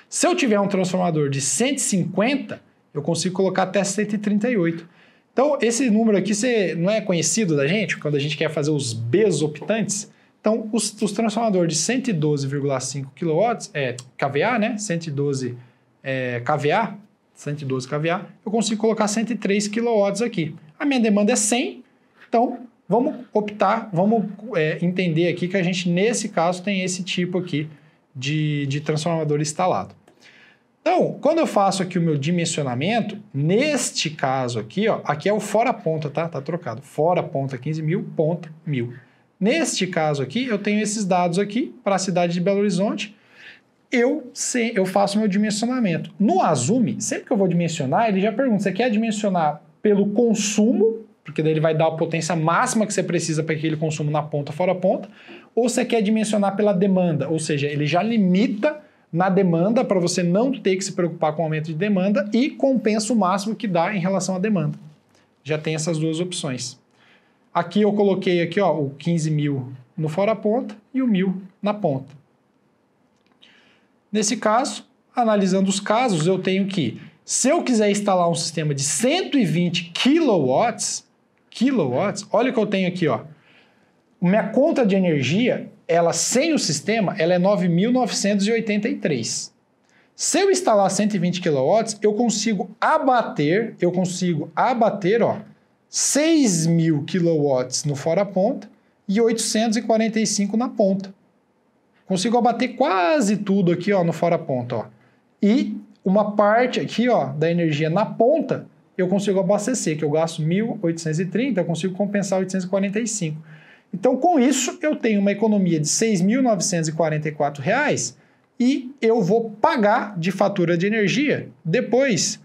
Se eu tiver um transformador de 150, eu consigo colocar até 138. Então, esse número aqui não é conhecido da gente, quando a gente quer fazer os Bs optantes. Então, os transformadores de 112,5 kW, kVA, né? 112 kVA, eu consigo colocar 103 kW aqui. A minha demanda é 100, então vamos entender aqui que a gente, nesse caso, tem esse tipo aqui de transformador instalado. Então, quando eu faço aqui o meu dimensionamento, neste caso aqui, ó, aqui é o fora ponta, tá? Tá trocado. Fora ponta 15.000, ponta 1.000. Neste caso aqui, eu tenho esses dados aqui para a cidade de Belo Horizonte. Eu faço meu dimensionamento. No Azume, sempre que eu vou dimensionar, ele já pergunta, você quer dimensionar pelo consumo, porque daí ele vai dar a potência máxima que você precisa para aquele consumo na ponta, fora ponta, ou você quer dimensionar pela demanda, ou seja, ele já limita na demanda para você não ter que se preocupar com o aumento de demanda e compensa o máximo que dá em relação à demanda. Já tem essas duas opções. Aqui eu coloquei aqui, ó, o 15.000 no fora ponta e o 1.000 na ponta. Nesse caso, analisando os casos, eu tenho que, se eu quiser instalar um sistema de 120 kW, olha o que eu tenho aqui, ó. Minha conta de energia, ela sem o sistema, ela é 9.983. Se eu instalar 120 kW, eu consigo abater, ó, 6.000 kW no fora ponta e 845 na ponta. Consigo abater quase tudo aqui, ó, no fora ponta, ó. E uma parte aqui, ó, da energia na ponta, eu consigo abastecer, que eu gasto 1.830, eu consigo compensar 845. Então, com isso, eu tenho uma economia de R$ 6.944 e eu vou pagar de fatura de energia depois,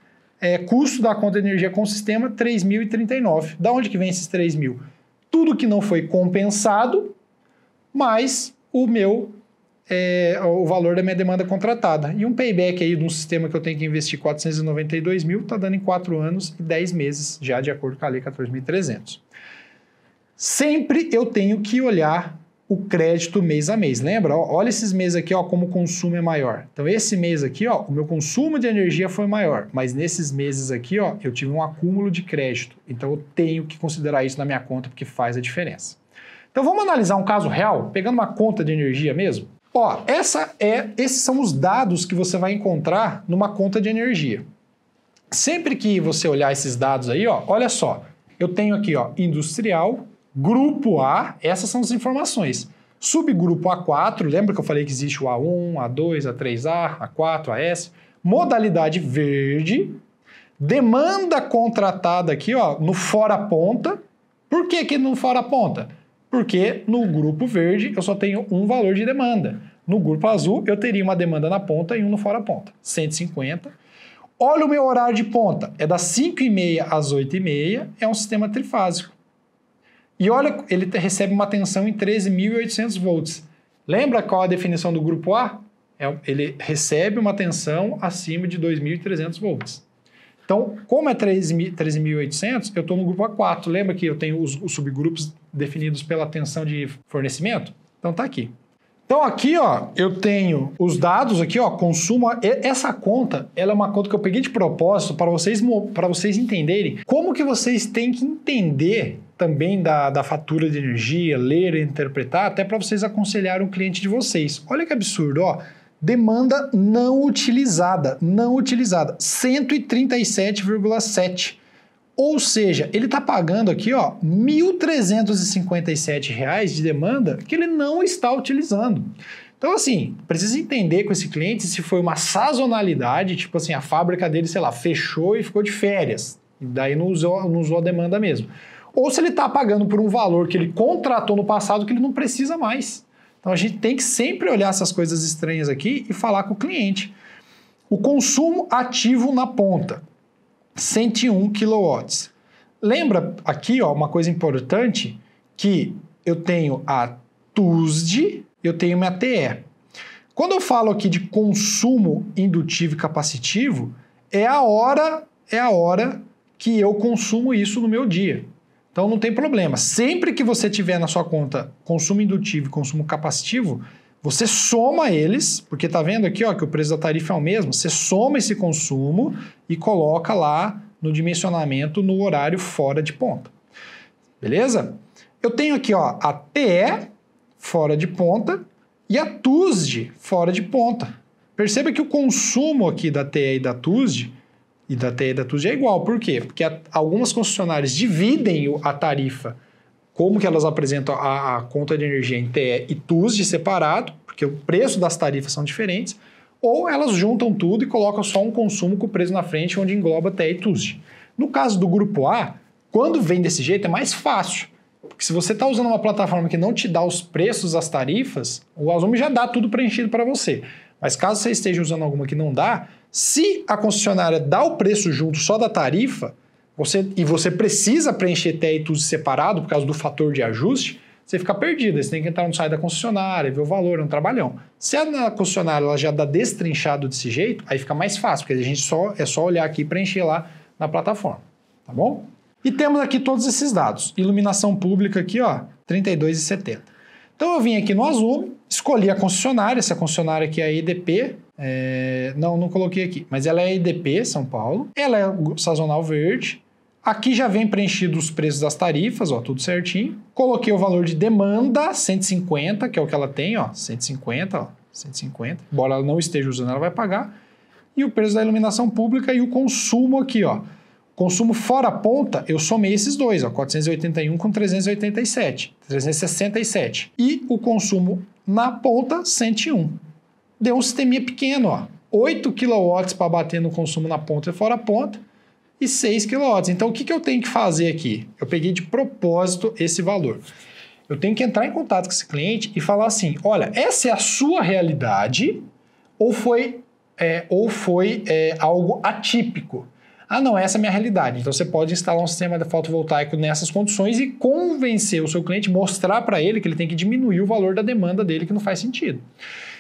custo da conta de energia com o sistema, R$ 3.039. Da onde que vem esses 3.000? Tudo que não foi compensado, mais o valor da minha demanda contratada. E um payback aí de um sistema que eu tenho que investir 492 mil, está dando em 4 anos e 10 meses, já de acordo com a Lei 14.300. Sempre eu tenho que olhar o crédito mês a mês. Lembra? Olha esses meses aqui, ó, como o consumo é maior. Então, esse mês aqui, ó, o meu consumo de energia foi maior, mas nesses meses aqui, ó, eu tive um acúmulo de crédito. Então, eu tenho que considerar isso na minha conta, porque faz a diferença. Então, vamos analisar um caso real, pegando uma conta de energia mesmo? Ó, esses são os dados que você vai encontrar numa conta de energia. Sempre que você olhar esses dados aí, ó, olha só, eu tenho aqui, ó, industrial, grupo A, essas são as informações. Subgrupo A4, lembra que eu falei que existe o A1, A2, A3A, A4, AS? Modalidade verde, demanda contratada aqui, ó, no fora ponta. Por que que no fora ponta? Porque no grupo verde eu só tenho um valor de demanda. No grupo azul eu teria uma demanda na ponta e um no fora ponta, 150. Olha o meu horário de ponta, é das 5h30 às 8h30, é um sistema trifásico. E olha, ele recebe uma tensão em 13.800 volts. Lembra qual a definição do grupo A? Ele recebe uma tensão acima de 2.300 volts. Então, como é 13.800, eu estou no grupo A4. Lembra que eu tenho os subgrupos definidos pela tensão de fornecimento? Então tá aqui. Então aqui, ó, eu tenho os dados aqui, ó, consumo. Essa conta, ela é uma conta que eu peguei de propósito para vocês entenderem como que vocês têm que entender também da fatura de energia, ler e interpretar, até para vocês aconselharem o cliente de vocês. Olha que absurdo, ó. Demanda não utilizada, 137,7. Ou seja, ele está pagando aqui, ó, R$ 1.357 de demanda que ele não está utilizando. Então, assim, precisa entender com esse cliente se foi uma sazonalidade, tipo assim, a fábrica dele, sei lá, fechou e ficou de férias, e daí não usou a demanda mesmo. Ou se ele está pagando por um valor que ele contratou no passado que ele não precisa mais. Então, a gente tem que sempre olhar essas coisas estranhas aqui e falar com o cliente. O consumo ativo na ponta, 101 kW. Lembra aqui, ó, uma coisa importante, que eu tenho a TUSD, eu tenho minha TE. Quando eu falo aqui de consumo indutivo e capacitivo, é a hora que eu consumo isso no meu dia. Então não tem problema. Sempre que você tiver na sua conta consumo indutivo e consumo capacitivo, você soma eles, porque tá vendo aqui, ó, que o preço da tarifa é o mesmo, você soma esse consumo e coloca lá no dimensionamento no horário fora de ponta. Beleza? Eu tenho aqui, ó, a TE fora de ponta e a TUSD fora de ponta. Perceba que o consumo aqui da TE e da TUSD é igual. Por quê? Porque algumas concessionárias dividem a tarifa, como que elas apresentam a conta de energia em TE e TUSD separado, porque o preço das tarifas são diferentes, ou elas juntam tudo e colocam só um consumo com o preço na frente, onde engloba TE e TUSD. No caso do grupo A, quando vem desse jeito é mais fácil, porque se você está usando uma plataforma que não te dá os preços das tarifas, o Azumi já dá tudo preenchido para você. Mas caso você esteja usando alguma que não dá, se a concessionária dá o preço junto só da tarifa, você precisa preencher TE e TUSD separado por causa do fator de ajuste, você fica perdido. Você tem que entrar no site da concessionária, ver o valor, é um trabalhão. Se a concessionária ela já dá destrinchado desse jeito, aí fica mais fácil, porque a gente é só olhar aqui e preencher lá na plataforma, tá bom? E temos aqui todos esses dados. Iluminação pública aqui, ó, 32,70. Então eu vim aqui no Azul, escolhi a concessionária, essa concessionária aqui é a EDP, não coloquei aqui, mas ela é EDP São Paulo, ela é sazonal verde, aqui já vem preenchido os preços das tarifas, ó, tudo certinho, coloquei o valor de demanda, 150, que é o que ela tem, ó, 150, embora ela não esteja usando, ela vai pagar, e o preço da iluminação pública e o consumo aqui, ó, consumo fora ponta, eu somei esses dois, ó, 481 com 367. E o consumo na ponta, 101. Deu um sisteminha pequeno, ó. 8 kW para bater no consumo na ponta e fora ponta e 6 kW. Então, o que eu tenho que fazer aqui? Eu peguei de propósito esse valor. Eu tenho que entrar em contato com esse cliente e falar assim, olha, essa é a sua realidade ou foi algo atípico? Ah, não, essa é a minha realidade. Então, você pode instalar um sistema de fotovoltaico nessas condições e convencer o seu cliente, mostrar para ele que ele tem que diminuir o valor da demanda dele, que não faz sentido.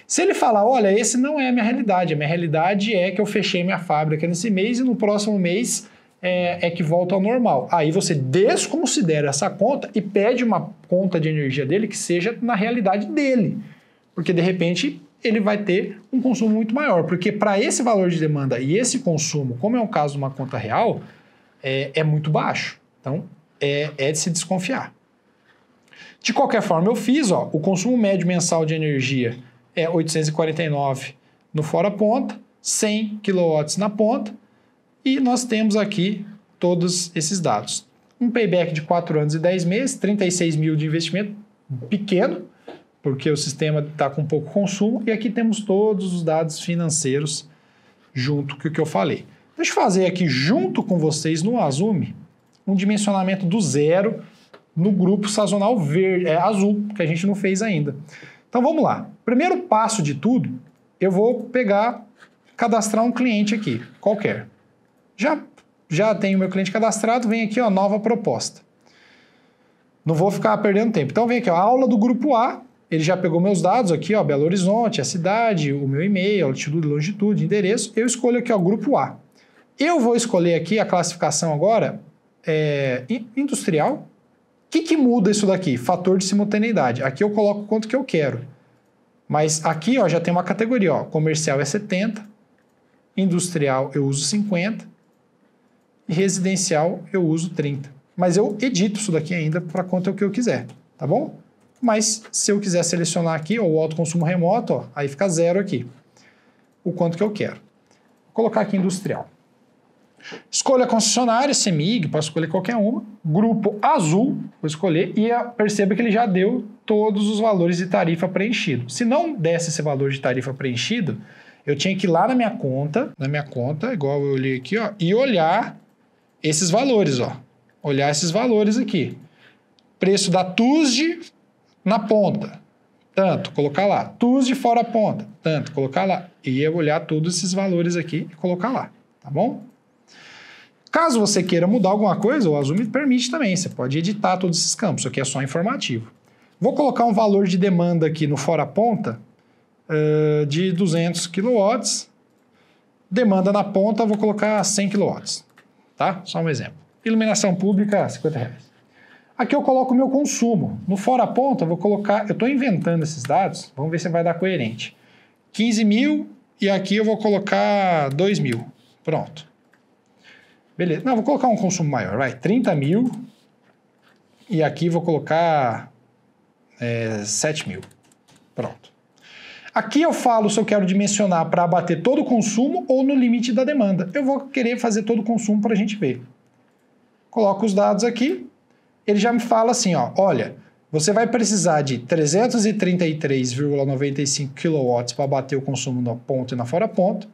Se ele falar, olha, esse não é a minha realidade é que eu fechei minha fábrica nesse mês e no próximo mês é que volta ao normal. Aí você desconsidera essa conta e pede uma conta de energia dele que seja na realidade dele. Porque, de repente, ele vai ter um consumo muito maior, porque para esse valor de demanda e esse consumo, como é um caso de uma conta real, é muito baixo. Então, é de se desconfiar. De qualquer forma, eu fiz, ó, o consumo médio mensal de energia é 849 no fora ponta, 100 kW na ponta, e nós temos aqui todos esses dados. Um payback de 4 anos e 10 meses, 36 mil de investimento, pequeno, porque o sistema está com pouco consumo, e aqui temos todos os dados financeiros junto com o que eu falei. Deixa eu fazer aqui junto com vocês no Azume um dimensionamento do zero no grupo sazonal verde, azul, que a gente não fez ainda. Então vamos lá. Primeiro passo de tudo, eu vou cadastrar um cliente aqui, qualquer. Já tenho meu cliente cadastrado, vem aqui, ó, nova proposta. Não vou ficar perdendo tempo. Então vem aqui, ó, a aula do grupo A, ele já pegou meus dados aqui, ó, Belo Horizonte, a cidade, o meu e-mail, altitude, longitude, endereço. Eu escolho aqui, ó, grupo A. Eu vou escolher aqui a classificação agora industrial. O que muda isso daqui? Fator de simultaneidade. Aqui eu coloco quanto que eu quero. Mas aqui, ó, já tem uma categoria, ó, comercial é 70, industrial eu uso 50 e residencial eu uso 30. Mas eu edito isso daqui ainda para quanto é o que eu quiser, tá bom? Mas se eu quiser selecionar aqui, ó, o autoconsumo remoto, ó, aí fica 0 aqui. O quanto que eu quero. Vou colocar aqui industrial. Escolha a concessionária, CEMIG, posso escolher qualquer uma. Grupo azul, vou escolher, e perceba que ele já deu todos os valores de tarifa preenchido. Se não desse esse valor de tarifa preenchido, eu tinha que ir lá na minha conta, igual eu olhei aqui, ó, e olhar esses valores, ó. Olhar esses valores aqui. Preço da TUSD na ponta, tanto, colocar lá. TUSD fora a ponta, tanto, colocar lá. E eu olhar todos esses valores aqui e colocar lá, tá bom? Caso você queira mudar alguma coisa, o Azume permite também. Você pode editar todos esses campos, isso aqui é só informativo. Vou colocar um valor de demanda aqui no fora ponta de 200 kW. Demanda na ponta, vou colocar 100 kW. Tá? Só um exemplo. Iluminação pública, R$50. Aqui eu coloco o meu consumo. No fora ponta, eu vou colocar... Eu estou inventando esses dados, vamos ver se vai dar coerente. 15 mil e aqui eu vou colocar 2 mil. Pronto. Beleza. Não, vou colocar um consumo maior, vai. 30 mil. E aqui vou colocar 7 mil. Pronto. Aqui eu falo se eu quero dimensionar para abater todo o consumo ou no limite da demanda. Eu vou querer fazer todo o consumo para a gente ver. Coloco os dados aqui. Ele já me fala assim, ó, olha, você vai precisar de 333,95 kW para abater o consumo na ponta e na fora ponta.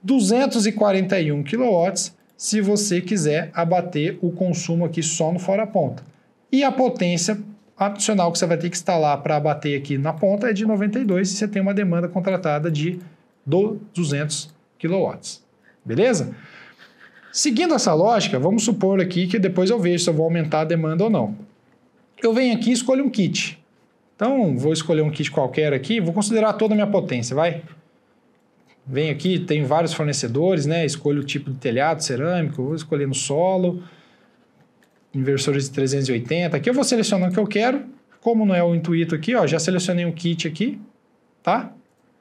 241 kW se você quiser abater o consumo aqui só no fora ponta. E a potência adicional que você vai ter que instalar para abater aqui na ponta é de 92 se você tem uma demanda contratada de 200 kW. Beleza? Seguindo essa lógica, vamos supor aqui que depois eu vejo se eu vou aumentar a demanda ou não. Eu venho aqui e escolho um kit. Então, vou escolher um kit qualquer aqui, vou considerar toda a minha potência, vai? Venho aqui, tenho vários fornecedores, né? Escolho o tipo de telhado cerâmico, vou escolher no solo, inversores de 380. Aqui eu vou selecionando o que eu quero. Como não é o intuito aqui, ó, já selecionei um kit aqui, tá?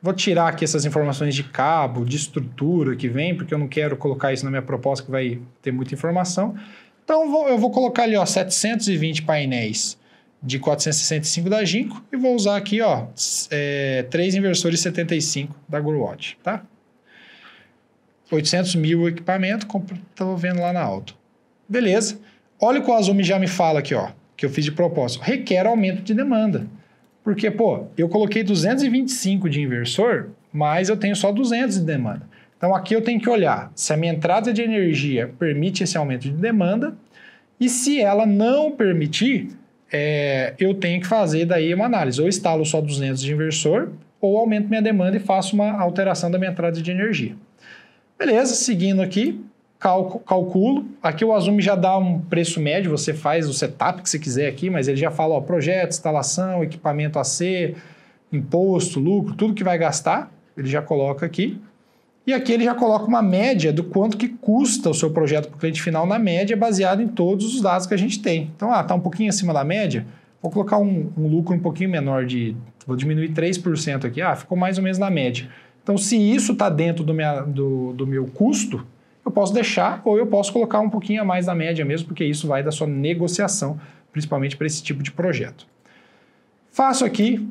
Vou tirar aqui essas informações de cabo, de estrutura que vem, porque eu não quero colocar isso na minha proposta que vai ter muita informação. Então eu vou colocar ali, ó, 720 painéis de 465 da Jinko e vou usar aqui, ó, 3 inversores 75 da Growatch, tá? 800 mil equipamento, estou vendo lá na Auto. Beleza. Olha o que o Azume já me fala aqui, ó, que eu fiz de propósito. Requer aumento de demanda. Porque, pô, eu coloquei 225 de inversor, mas eu tenho só 200 de demanda. Então, aqui eu tenho que olhar se a minha entrada de energia permite esse aumento de demanda e se ela não permitir, eu tenho que fazer daí uma análise. Ou instalo só 200 de inversor ou aumento minha demanda e faço uma alteração da minha entrada de energia. Beleza, seguindo aqui, calculo. Aqui o Azume já dá um preço médio, você faz o setup que você quiser aqui, mas ele já fala, ó, projeto, instalação, equipamento AC, imposto, lucro, tudo que vai gastar, ele já coloca aqui. E aqui ele já coloca uma média do quanto que custa o seu projeto para o cliente final na média, baseado em todos os dados que a gente tem. Então, está um pouquinho acima da média, vou colocar um lucro um pouquinho menor, vou diminuir 3% aqui, ficou mais ou menos na média. Então, se isso está dentro do meu custo, eu posso deixar ou eu posso colocar um pouquinho a mais da média mesmo, porque isso vai da sua negociação, principalmente para esse tipo de projeto. Faço aqui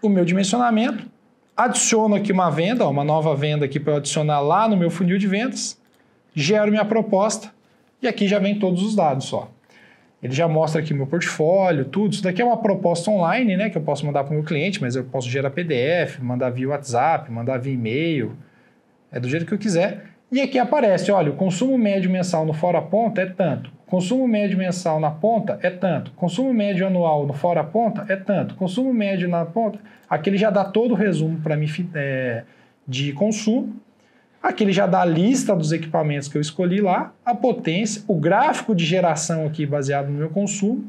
o meu dimensionamento, adiciono aqui uma venda, uma nova venda aqui para eu adicionar lá no meu funil de vendas, gero minha proposta e aqui já vem todos os dados, ó. Ele já mostra aqui meu portfólio, tudo. Isso daqui é uma proposta online, né? Que eu posso mandar para o meu cliente, mas eu posso gerar PDF, mandar via WhatsApp, mandar via e-mail. É do jeito que eu quiser. E aqui aparece, olha, o consumo médio mensal no fora ponta é tanto. Consumo médio mensal na ponta é tanto. Consumo médio anual no fora ponta é tanto. Consumo médio na ponta... Aqui ele já dá todo o resumo para mim de consumo. Aqui ele já dá a lista dos equipamentos que eu escolhi lá, a potência, o gráfico de geração aqui baseado no meu consumo.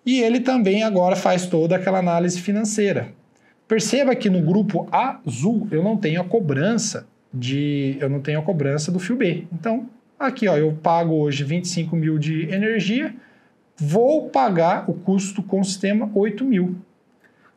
E ele também agora faz toda aquela análise financeira. Perceba que no grupo azul eu não tenho a cobrança do fio B. Então, aqui ó, eu pago hoje 25 mil de energia, vou pagar o custo com o sistema 8 mil.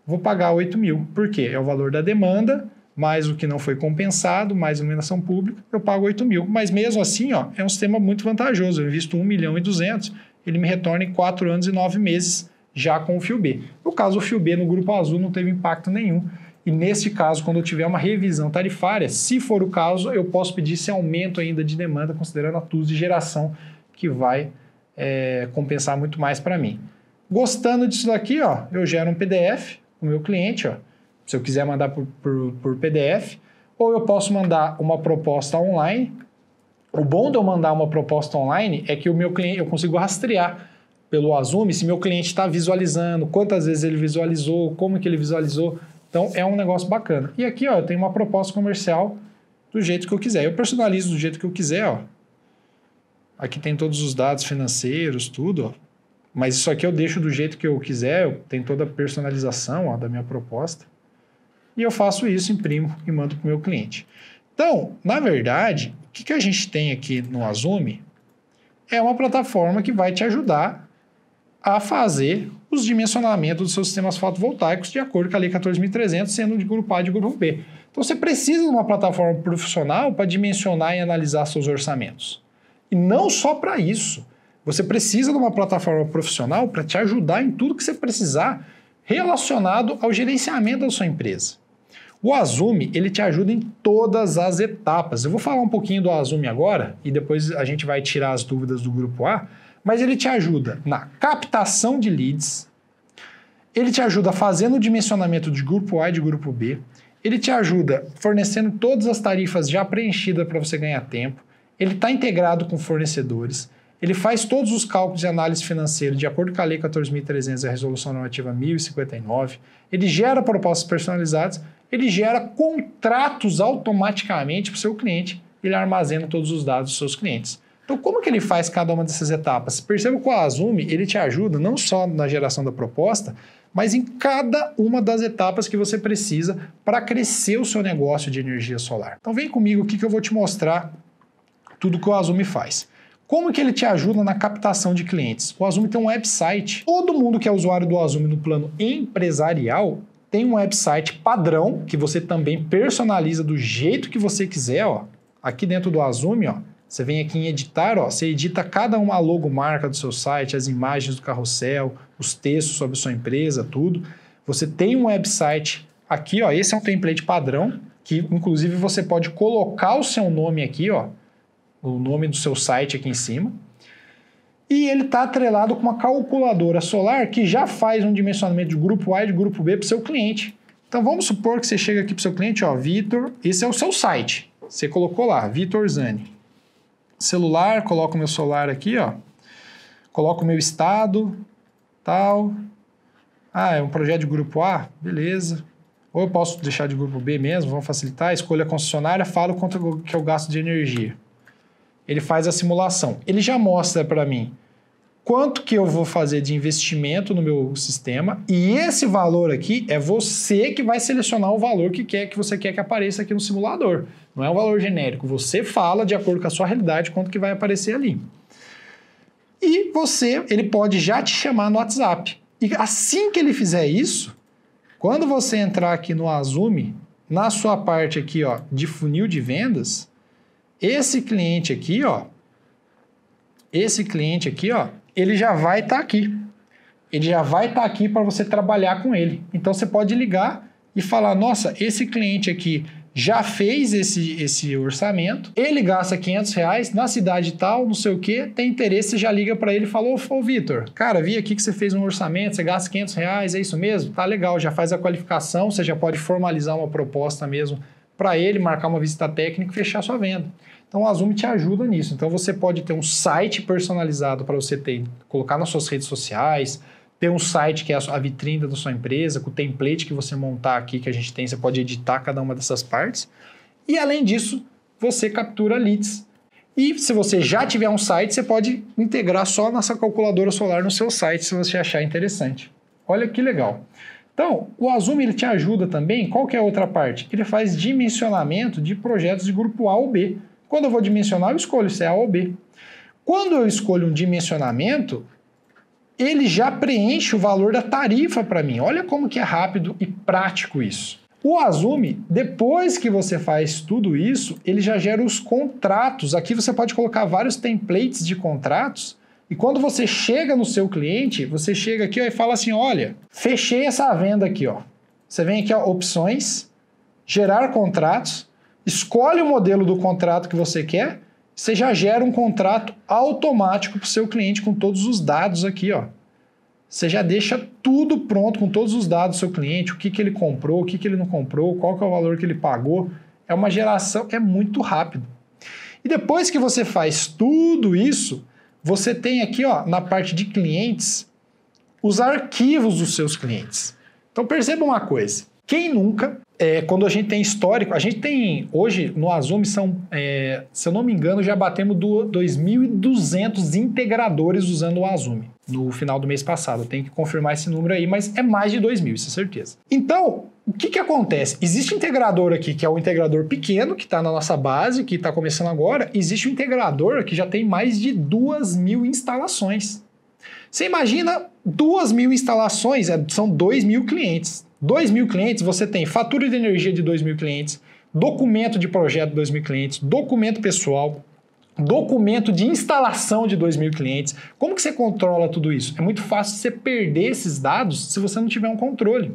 Vou pagar 8 mil. Por quê? É o valor da demanda, mais o que não foi compensado, mais iluminação pública, eu pago 8 mil. Mas mesmo assim, ó, é um sistema muito vantajoso. Eu invisto 1 milhão e 200, ele me retorna em 4 anos e 9 meses já com o fio B. No caso, o fio B no grupo azul não teve impacto nenhum. E nesse caso, quando eu tiver uma revisão tarifária, se for o caso, eu posso pedir esse aumento ainda de demanda, considerando a TUS de geração, que vai compensar muito mais para mim. Gostando disso daqui, ó, eu gero um PDF para o meu cliente, ó, se eu quiser mandar por PDF, ou eu posso mandar uma proposta online. O bom de eu mandar uma proposta online é que o meu cliente, eu consigo rastrear pelo Azumi se meu cliente está visualizando, quantas vezes ele visualizou, como que ele visualizou. Então, é um negócio bacana. E aqui, ó, eu tenho uma proposta comercial do jeito que eu quiser. Eu personalizo do jeito que eu quiser, ó. Aqui tem todos os dados financeiros, tudo, ó. Mas isso aqui eu deixo do jeito que eu quiser, tem toda a personalização, ó, da minha proposta. E eu faço isso, imprimo e mando para o meu cliente. Então, na verdade, o que a gente tem aqui no Azumi é uma plataforma que vai te ajudar a fazer os dimensionamentos dos seus sistemas fotovoltaicos de acordo com a Lei 14.300, sendo de grupo A e de grupo B. Então, você precisa de uma plataforma profissional para dimensionar e analisar seus orçamentos. E não só para isso. Você precisa de uma plataforma profissional para te ajudar em tudo que você precisar relacionado ao gerenciamento da sua empresa. O Azumi, ele te ajuda em todas as etapas. Eu vou falar um pouquinho do Azumi agora e depois a gente vai tirar as dúvidas do grupo A, mas ele te ajuda na captação de leads, ele te ajuda fazendo o dimensionamento de grupo A e de grupo B, ele te ajuda fornecendo todas as tarifas já preenchidas para você ganhar tempo, ele está integrado com fornecedores, ele faz todos os cálculos de análise financeira de acordo com a Lei 14.300 e a Resolução Normativa 1059, ele gera propostas personalizadas, ele gera contratos automaticamente para o seu cliente, ele armazena todos os dados dos seus clientes. Então, como que ele faz cada uma dessas etapas? Perceba que o Azumi, ele te ajuda não só na geração da proposta, mas em cada uma das etapas que você precisa para crescer o seu negócio de energia solar. Então, vem comigo aqui que eu vou te mostrar tudo que o Azumi faz. Como que ele te ajuda na captação de clientes? O Azumi tem um website. Todo mundo que é usuário do Azumi no plano empresarial tem um website padrão que você também personaliza do jeito que você quiser, ó. Aqui dentro do Azumi, ó, você vem aqui em editar, ó, você edita cada uma logomarca do seu site, as imagens do carrossel, os textos sobre a sua empresa, tudo. Você tem um website aqui, ó, esse é um template padrão, que inclusive você pode colocar o seu nome aqui, ó, o nome do seu site aqui em cima. E ele está atrelado com uma calculadora solar que já faz um dimensionamento de grupo A e de grupo B para o seu cliente. Então vamos supor que você chega aqui para o seu cliente, ó, Vitor, esse é o seu site. Você colocou lá, Vitor Zani. Celular, coloco o meu celular aqui, ó. Coloco o meu estado, tal. Ah, é um projeto de grupo A? Beleza. Ou eu posso deixar de grupo B mesmo, vamos facilitar. Escolha a concessionária, falo quanto que eu gasto de energia. Ele faz a simulação. Ele já mostra para mim quanto que eu vou fazer de investimento no meu sistema e esse valor aqui é você que vai selecionar o valor que você quer que apareça aqui no simulador. Não é um valor genérico. Você fala de acordo com a sua realidade quanto que vai aparecer ali. E ele pode já te chamar no WhatsApp. E assim que ele fizer isso, quando você entrar aqui no Azumi, na sua parte aqui, ó, de funil de vendas, esse cliente aqui, ó, ele já vai estar aqui. Ele já vai estar aqui para você trabalhar com ele. Então, você pode ligar e falar, nossa, esse cliente aqui já fez esse orçamento, ele gasta R$500 na cidade tal, não sei o que, tem interesse, você já liga para ele e fala, ô Vitor, cara, vi aqui que você fez um orçamento, você gasta R$500, é isso mesmo? Tá legal, já faz a qualificação, você já pode formalizar uma proposta mesmo para ele, marcar uma visita técnica e fechar sua venda. Então, o Azumi te ajuda nisso. Então, você pode ter um site personalizado para você colocar nas suas redes sociais, ter um site que é a vitrine da sua empresa, com o template que você montar aqui, que a gente tem, você pode editar cada uma dessas partes. E, além disso, você captura leads. E, se você já tiver um site, você pode integrar só nossa calculadora solar no seu site, se você achar interessante. Olha que legal. Então, o Azumi ele te ajuda também, qual que é a outra parte? Ele faz dimensionamento de projetos de grupo A ou B. Quando eu vou dimensionar, eu escolho se é A ou B. Quando eu escolho um dimensionamento, ele já preenche o valor da tarifa para mim. Olha como que é rápido e prático isso. O Azumi, depois que você faz tudo isso, ele já gera os contratos. Aqui você pode colocar vários templates de contratos. E quando você chega no seu cliente, você chega aqui ó, e fala assim, olha, fechei essa venda aqui. Ó. Você vem aqui, ó, opções, gerar contratos, escolhe o modelo do contrato que você quer, você já gera um contrato automático para o seu cliente com todos os dados aqui. Ó. Você já deixa tudo pronto com todos os dados do seu cliente, o que ele comprou, o que ele não comprou, qual que é o valor que ele pagou. É uma geração, é muito rápido. E depois que você faz tudo isso, você tem aqui ó, na parte de clientes os arquivos dos seus clientes. Então perceba uma coisa, quem nunca, quando a gente tem histórico, a gente tem hoje no Azumi são, se eu não me engano, já batemos 2.200 integradores usando o Azumi no final do mês passado. Eu tenho que confirmar esse número aí, mas é mais de 2.000, isso é certeza. Então, o que acontece? Existe um integrador aqui, que é o integrador pequeno, que está na nossa base, que está começando agora. Existe um integrador que já tem mais de 2.000 instalações. Você imagina 2.000 instalações, são 2.000 clientes. 2.000 clientes, você tem fatura de energia de 2.000 clientes, documento de projeto de 2.000 clientes, documento pessoal, documento de instalação de 2.000 clientes. Como que você controla tudo isso? É muito fácil você perder esses dados se você não tiver um controle.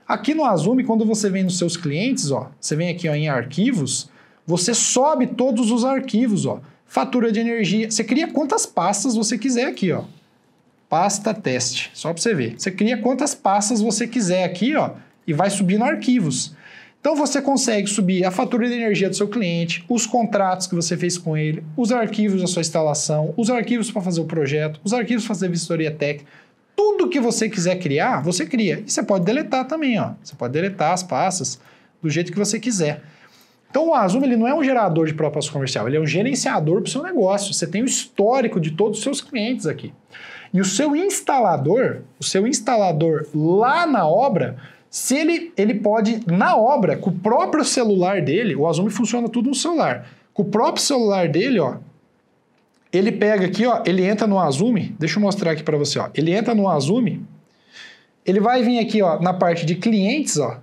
Aqui no Azumi, quando você vem nos seus clientes, ó, você vem aqui ó, em arquivos, você sobe todos os arquivos, ó, fatura de energia, você cria quantas pastas você quiser aqui, ó. Pasta teste, só para você ver. Você cria quantas pastas você quiser aqui, ó, e vai subindo arquivos. Então você consegue subir a fatura de energia do seu cliente, os contratos que você fez com ele, os arquivos da sua instalação, os arquivos para fazer o projeto, os arquivos para fazer vistoria técnica. Tudo que você quiser criar, você cria. E você pode deletar também, ó. Você pode deletar as pastas do jeito que você quiser. Então o Azumi ele não é um gerador de proposta comercial, ele é um gerenciador para o seu negócio. Você tem o histórico de todos os seus clientes aqui. E o seu instalador lá na obra, se ele pode, na obra, com o próprio celular dele, o Azumi funciona tudo no celular. Com o próprio celular dele, ó, ele pega aqui, ó, ele entra no Azumi, deixa eu mostrar aqui para você, ó. Ele entra no Azumi, ele vai vir aqui, ó, na parte de clientes, ó,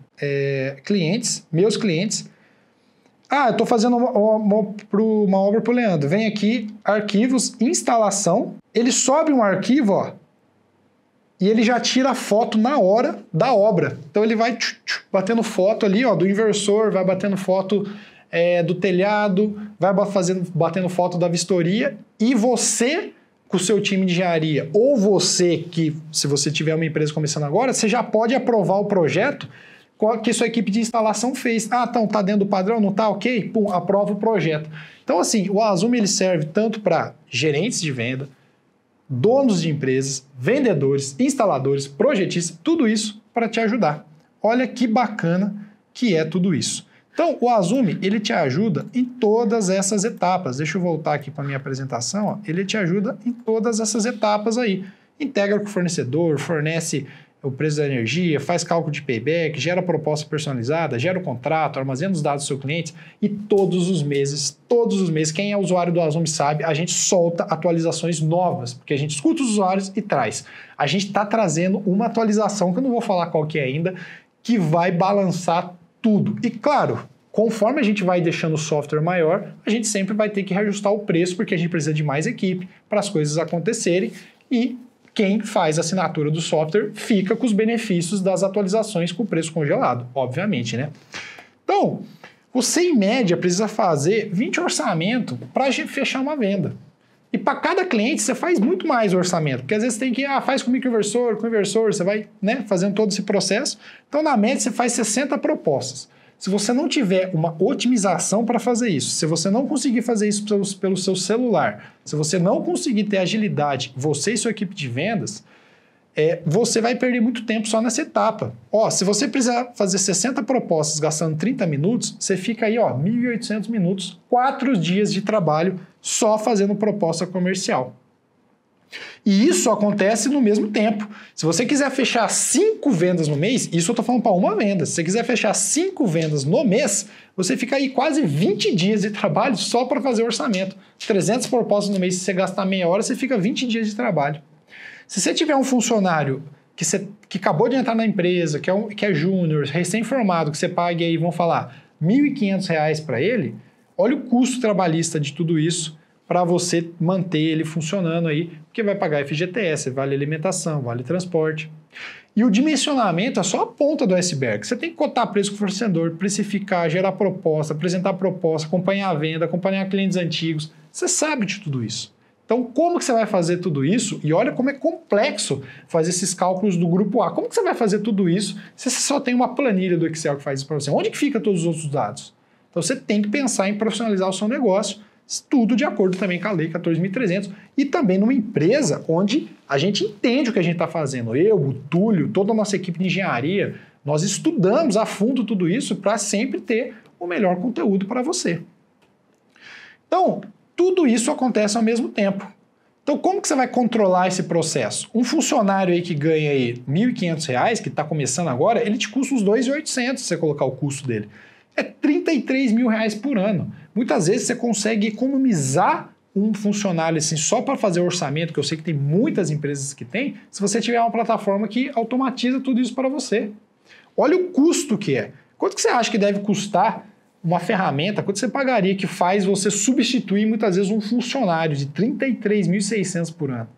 clientes, meus clientes. Ah, eu estou fazendo uma obra para o Leandro. Vem aqui, arquivos, instalação. Ele sobe um arquivo, ó, e ele já tira a foto na hora da obra. Então ele vai batendo foto ali, ó, do inversor, vai batendo foto do telhado, vai batendo foto da vistoria, e você, com o seu time de engenharia, ou você que, se você tiver uma empresa começando agora, você já pode aprovar o projeto que sua equipe de instalação fez. Ah, então tá dentro do padrão, não tá ok? Pum, aprova o projeto. Então assim, o Azumi ele serve tanto para gerentes de venda, donos de empresas, vendedores, instaladores, projetistas, tudo isso para te ajudar. Olha que bacana que é tudo isso. Então, o Azumi, ele te ajuda em todas essas etapas. Deixa eu voltar aqui para a minha apresentação. Ó. Ele te ajuda em todas essas etapas aí. Integra com o fornecedor, fornece o preço da energia, faz cálculo de payback, gera proposta personalizada, gera o contrato, armazena os dados do seu cliente, e todos os meses, quem é usuário do Azumi sabe, a gente solta atualizações novas, porque a gente escuta os usuários e traz. A gente está trazendo uma atualização, que eu não vou falar qual que é ainda, que vai balançar tudo. E claro, conforme a gente vai deixando o software maior, a gente sempre vai ter que reajustar o preço, porque a gente precisa de mais equipe para as coisas acontecerem, e quem faz a assinatura do software fica com os benefícios das atualizações com o preço congelado, obviamente, né? Então, Você, em média, precisa fazer 20 orçamentos para fechar uma venda. E para cada cliente, você faz muito mais orçamento, porque às vezes você tem que, faz com microinversor, com inversor, você vai, né, fazendo todo esse processo. Então, na média, você faz 60 propostas. Se você não tiver uma otimização para fazer isso, se você não conseguir fazer isso pelo seu celular, se você não conseguir ter agilidade, você e sua equipe de vendas, você vai perder muito tempo só nessa etapa. Se você precisar fazer 60 propostas gastando 30 minutos, você fica aí, 1.800 minutos, 4 dias de trabalho só fazendo proposta comercial. E isso acontece no mesmo tempo. Se você quiser fechar 5 vendas no mês, isso eu estou falando para uma venda. Se você quiser fechar 5 vendas no mês, você fica aí quase 20 dias de trabalho só para fazer orçamento. 300 propostas no mês, se você gastar meia hora, você fica 20 dias de trabalho. Se você tiver um funcionário que acabou de entrar na empresa, que é júnior, recém-formado, que você pague aí, vão falar, R$ 1.500 para ele, olha o custo trabalhista de tudo isso para você manter ele funcionando aí, porque vai pagar FGTS, vale alimentação, vale transporte. E o dimensionamento é só a ponta do iceberg. Você tem que cotar preço com o fornecedor, precificar, gerar proposta, apresentar proposta, acompanhar a venda, acompanhar clientes antigos. Você sabe de tudo isso. Então, como que você vai fazer tudo isso? E olha como é complexo fazer esses cálculos do grupo A. Como que você vai fazer tudo isso se você só tem uma planilha do Excel que faz isso para você? Onde que fica todos os outros dados? Então, você tem que pensar em profissionalizar o seu negócio, tudo de acordo também com a Lei 14.300 e também numa empresa onde a gente entende o que a gente está fazendo. Eu, o Túlio, toda a nossa equipe de engenharia, nós estudamos a fundo tudo isso para sempre ter o melhor conteúdo para você. Então, tudo isso acontece ao mesmo tempo. Então, como que você vai controlar esse processo? Um funcionário aí que ganha aí R$ 1.500, que está começando agora, ele te custa uns R$ 2.800 se você colocar o custo dele. É R$ 33 mil por ano. Muitas vezes você consegue economizar um funcionário assim, só para fazer orçamento, que eu sei que tem muitas empresas que tem, se você tiver uma plataforma que automatiza tudo isso para você. Olha o custo que é. Quanto que você acha que deve custar uma ferramenta, quanto você pagaria que faz você substituir muitas vezes um funcionário de R$ 33.600 por ano?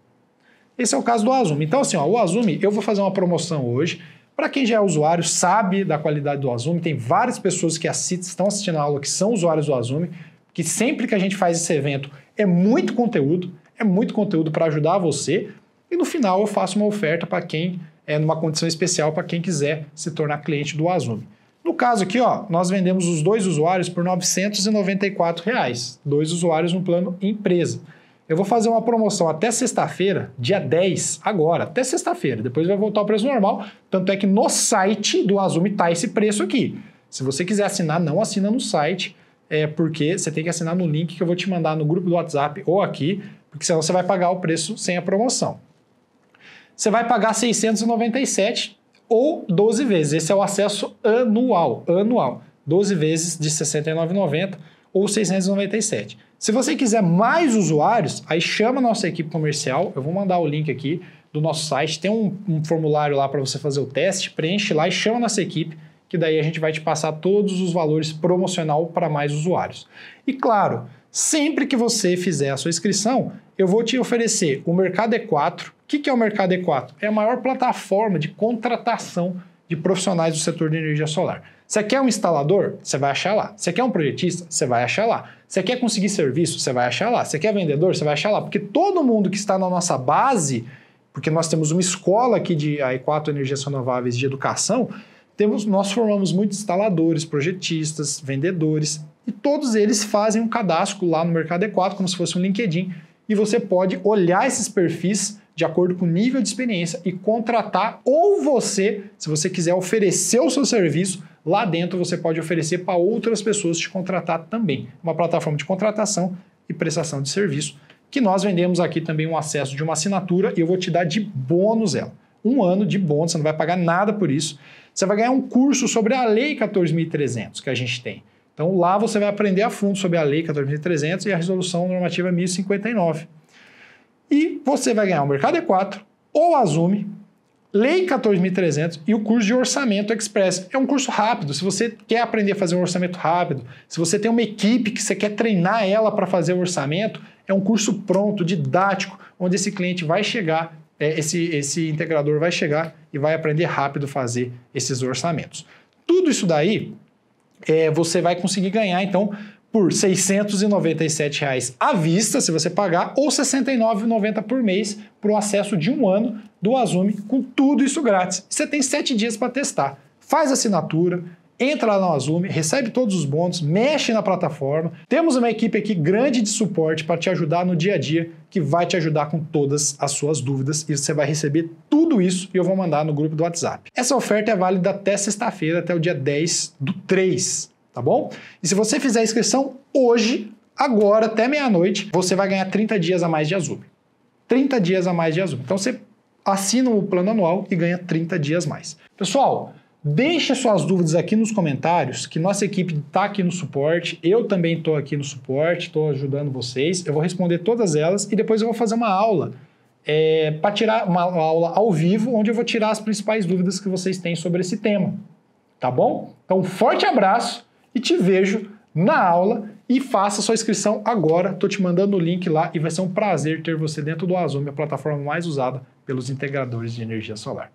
Esse é o caso do Azumi. Então assim, o Azumi, eu vou fazer uma promoção hoje. Para quem já é usuário, sabe da qualidade do Azumi, tem várias pessoas que estão assistindo a aula que são usuários do Azumi, que sempre que a gente faz esse evento é muito conteúdo para ajudar você, e no final eu faço uma oferta para quem numa condição especial para quem quiser se tornar cliente do Azumi. No caso aqui, nós vendemos os 2 usuários por R$ 994, 2 usuários no plano empresa. Eu vou fazer uma promoção até sexta-feira, dia 10, agora, até sexta-feira. Depois vai voltar ao preço normal. Tanto é que no site do Azumi está esse preço aqui. Se você quiser assinar, não assina no site, porque você tem que assinar no link que eu vou te mandar no grupo do WhatsApp ou aqui, porque senão você vai pagar o preço sem a promoção. Você vai pagar R$ 697 ou 12 vezes. Esse é o acesso anual. 12 vezes de R$ 69,90 ou 697. Se você quiser mais usuários, aí chama a nossa equipe comercial, eu vou mandar o link aqui do nosso site, tem um formulário lá para você fazer o teste, preenche lá e chama a nossa equipe, que daí a gente vai te passar todos os valores promocional para mais usuários. E claro, sempre que você fizer a sua inscrição, eu vou te oferecer o Mercado E4. O que é o Mercado E4? É a maior plataforma de contratação de profissionais do setor de energia solar. Você quer um instalador? Você vai achar lá. Você quer um projetista? Você vai achar lá. Você quer conseguir serviço? Você vai achar lá. Você quer vendedor? Você vai achar lá. Porque todo mundo que está na nossa base, porque nós temos uma escola aqui de E4 Energias Renováveis de Educação, nós formamos muitos instaladores, projetistas, vendedores, e todos eles fazem um cadastro lá no Mercado E4, como se fosse um LinkedIn, e você pode olhar esses perfis de acordo com o nível de experiência e contratar, ou você, se você quiser oferecer o seu serviço, lá dentro você pode oferecer para outras pessoas te contratar também. Uma plataforma de contratação e prestação de serviço, que nós vendemos aqui também um acesso de uma assinatura e eu vou te dar de bônus ela. 1 ano de bônus, você não vai pagar nada por isso. Você vai ganhar um curso sobre a Lei 14.300 que a gente tem. Então lá você vai aprender a fundo sobre a Lei 14.300 e a Resolução Normativa 1059. E você vai ganhar o Mercado E4, o Azumi, Lei 14.300 e o curso de Orçamento Express. É um curso rápido. Se você quer aprender a fazer um orçamento rápido, se você tem uma equipe que você quer treinar ela para fazer o orçamento, é um curso pronto, didático, onde esse cliente vai chegar, esse integrador vai chegar e vai aprender rápido a fazer esses orçamentos. Tudo isso daí você vai conseguir ganhar, então, por R$ 697 à vista, se você pagar, ou R$ 69,90 por mês para o acesso de 1 ano do Azumi, com tudo isso grátis. Você tem 7 dias para testar. Faz a assinatura, entra lá no Azumi, recebe todos os bônus, mexe na plataforma. Temos uma equipe aqui grande de suporte para te ajudar no dia a dia, que vai te ajudar com todas as suas dúvidas e você vai receber tudo isso e eu vou mandar no grupo do WhatsApp. Essa oferta é válida até sexta-feira, até o dia 10/3, tá bom? E se você fizer a inscrição hoje, agora, até meia-noite, você vai ganhar 30 dias a mais de Azumi. 30 dias a mais de Azumi. Então você assina o plano anual e ganha 30 dias mais. Pessoal, deixe suas dúvidas aqui nos comentários, que nossa equipe está aqui no suporte, eu também estou aqui no suporte, estou ajudando vocês, eu vou responder todas elas e depois eu vou fazer uma aula, para tirar uma aula ao vivo, onde eu vou tirar as principais dúvidas que vocês têm sobre esse tema, tá bom? Então, um forte abraço e te vejo na aula e faça sua inscrição agora, estou te mandando o link lá e vai ser um prazer ter você dentro do Azumi, a plataforma mais usada pelos integradores de energia solar.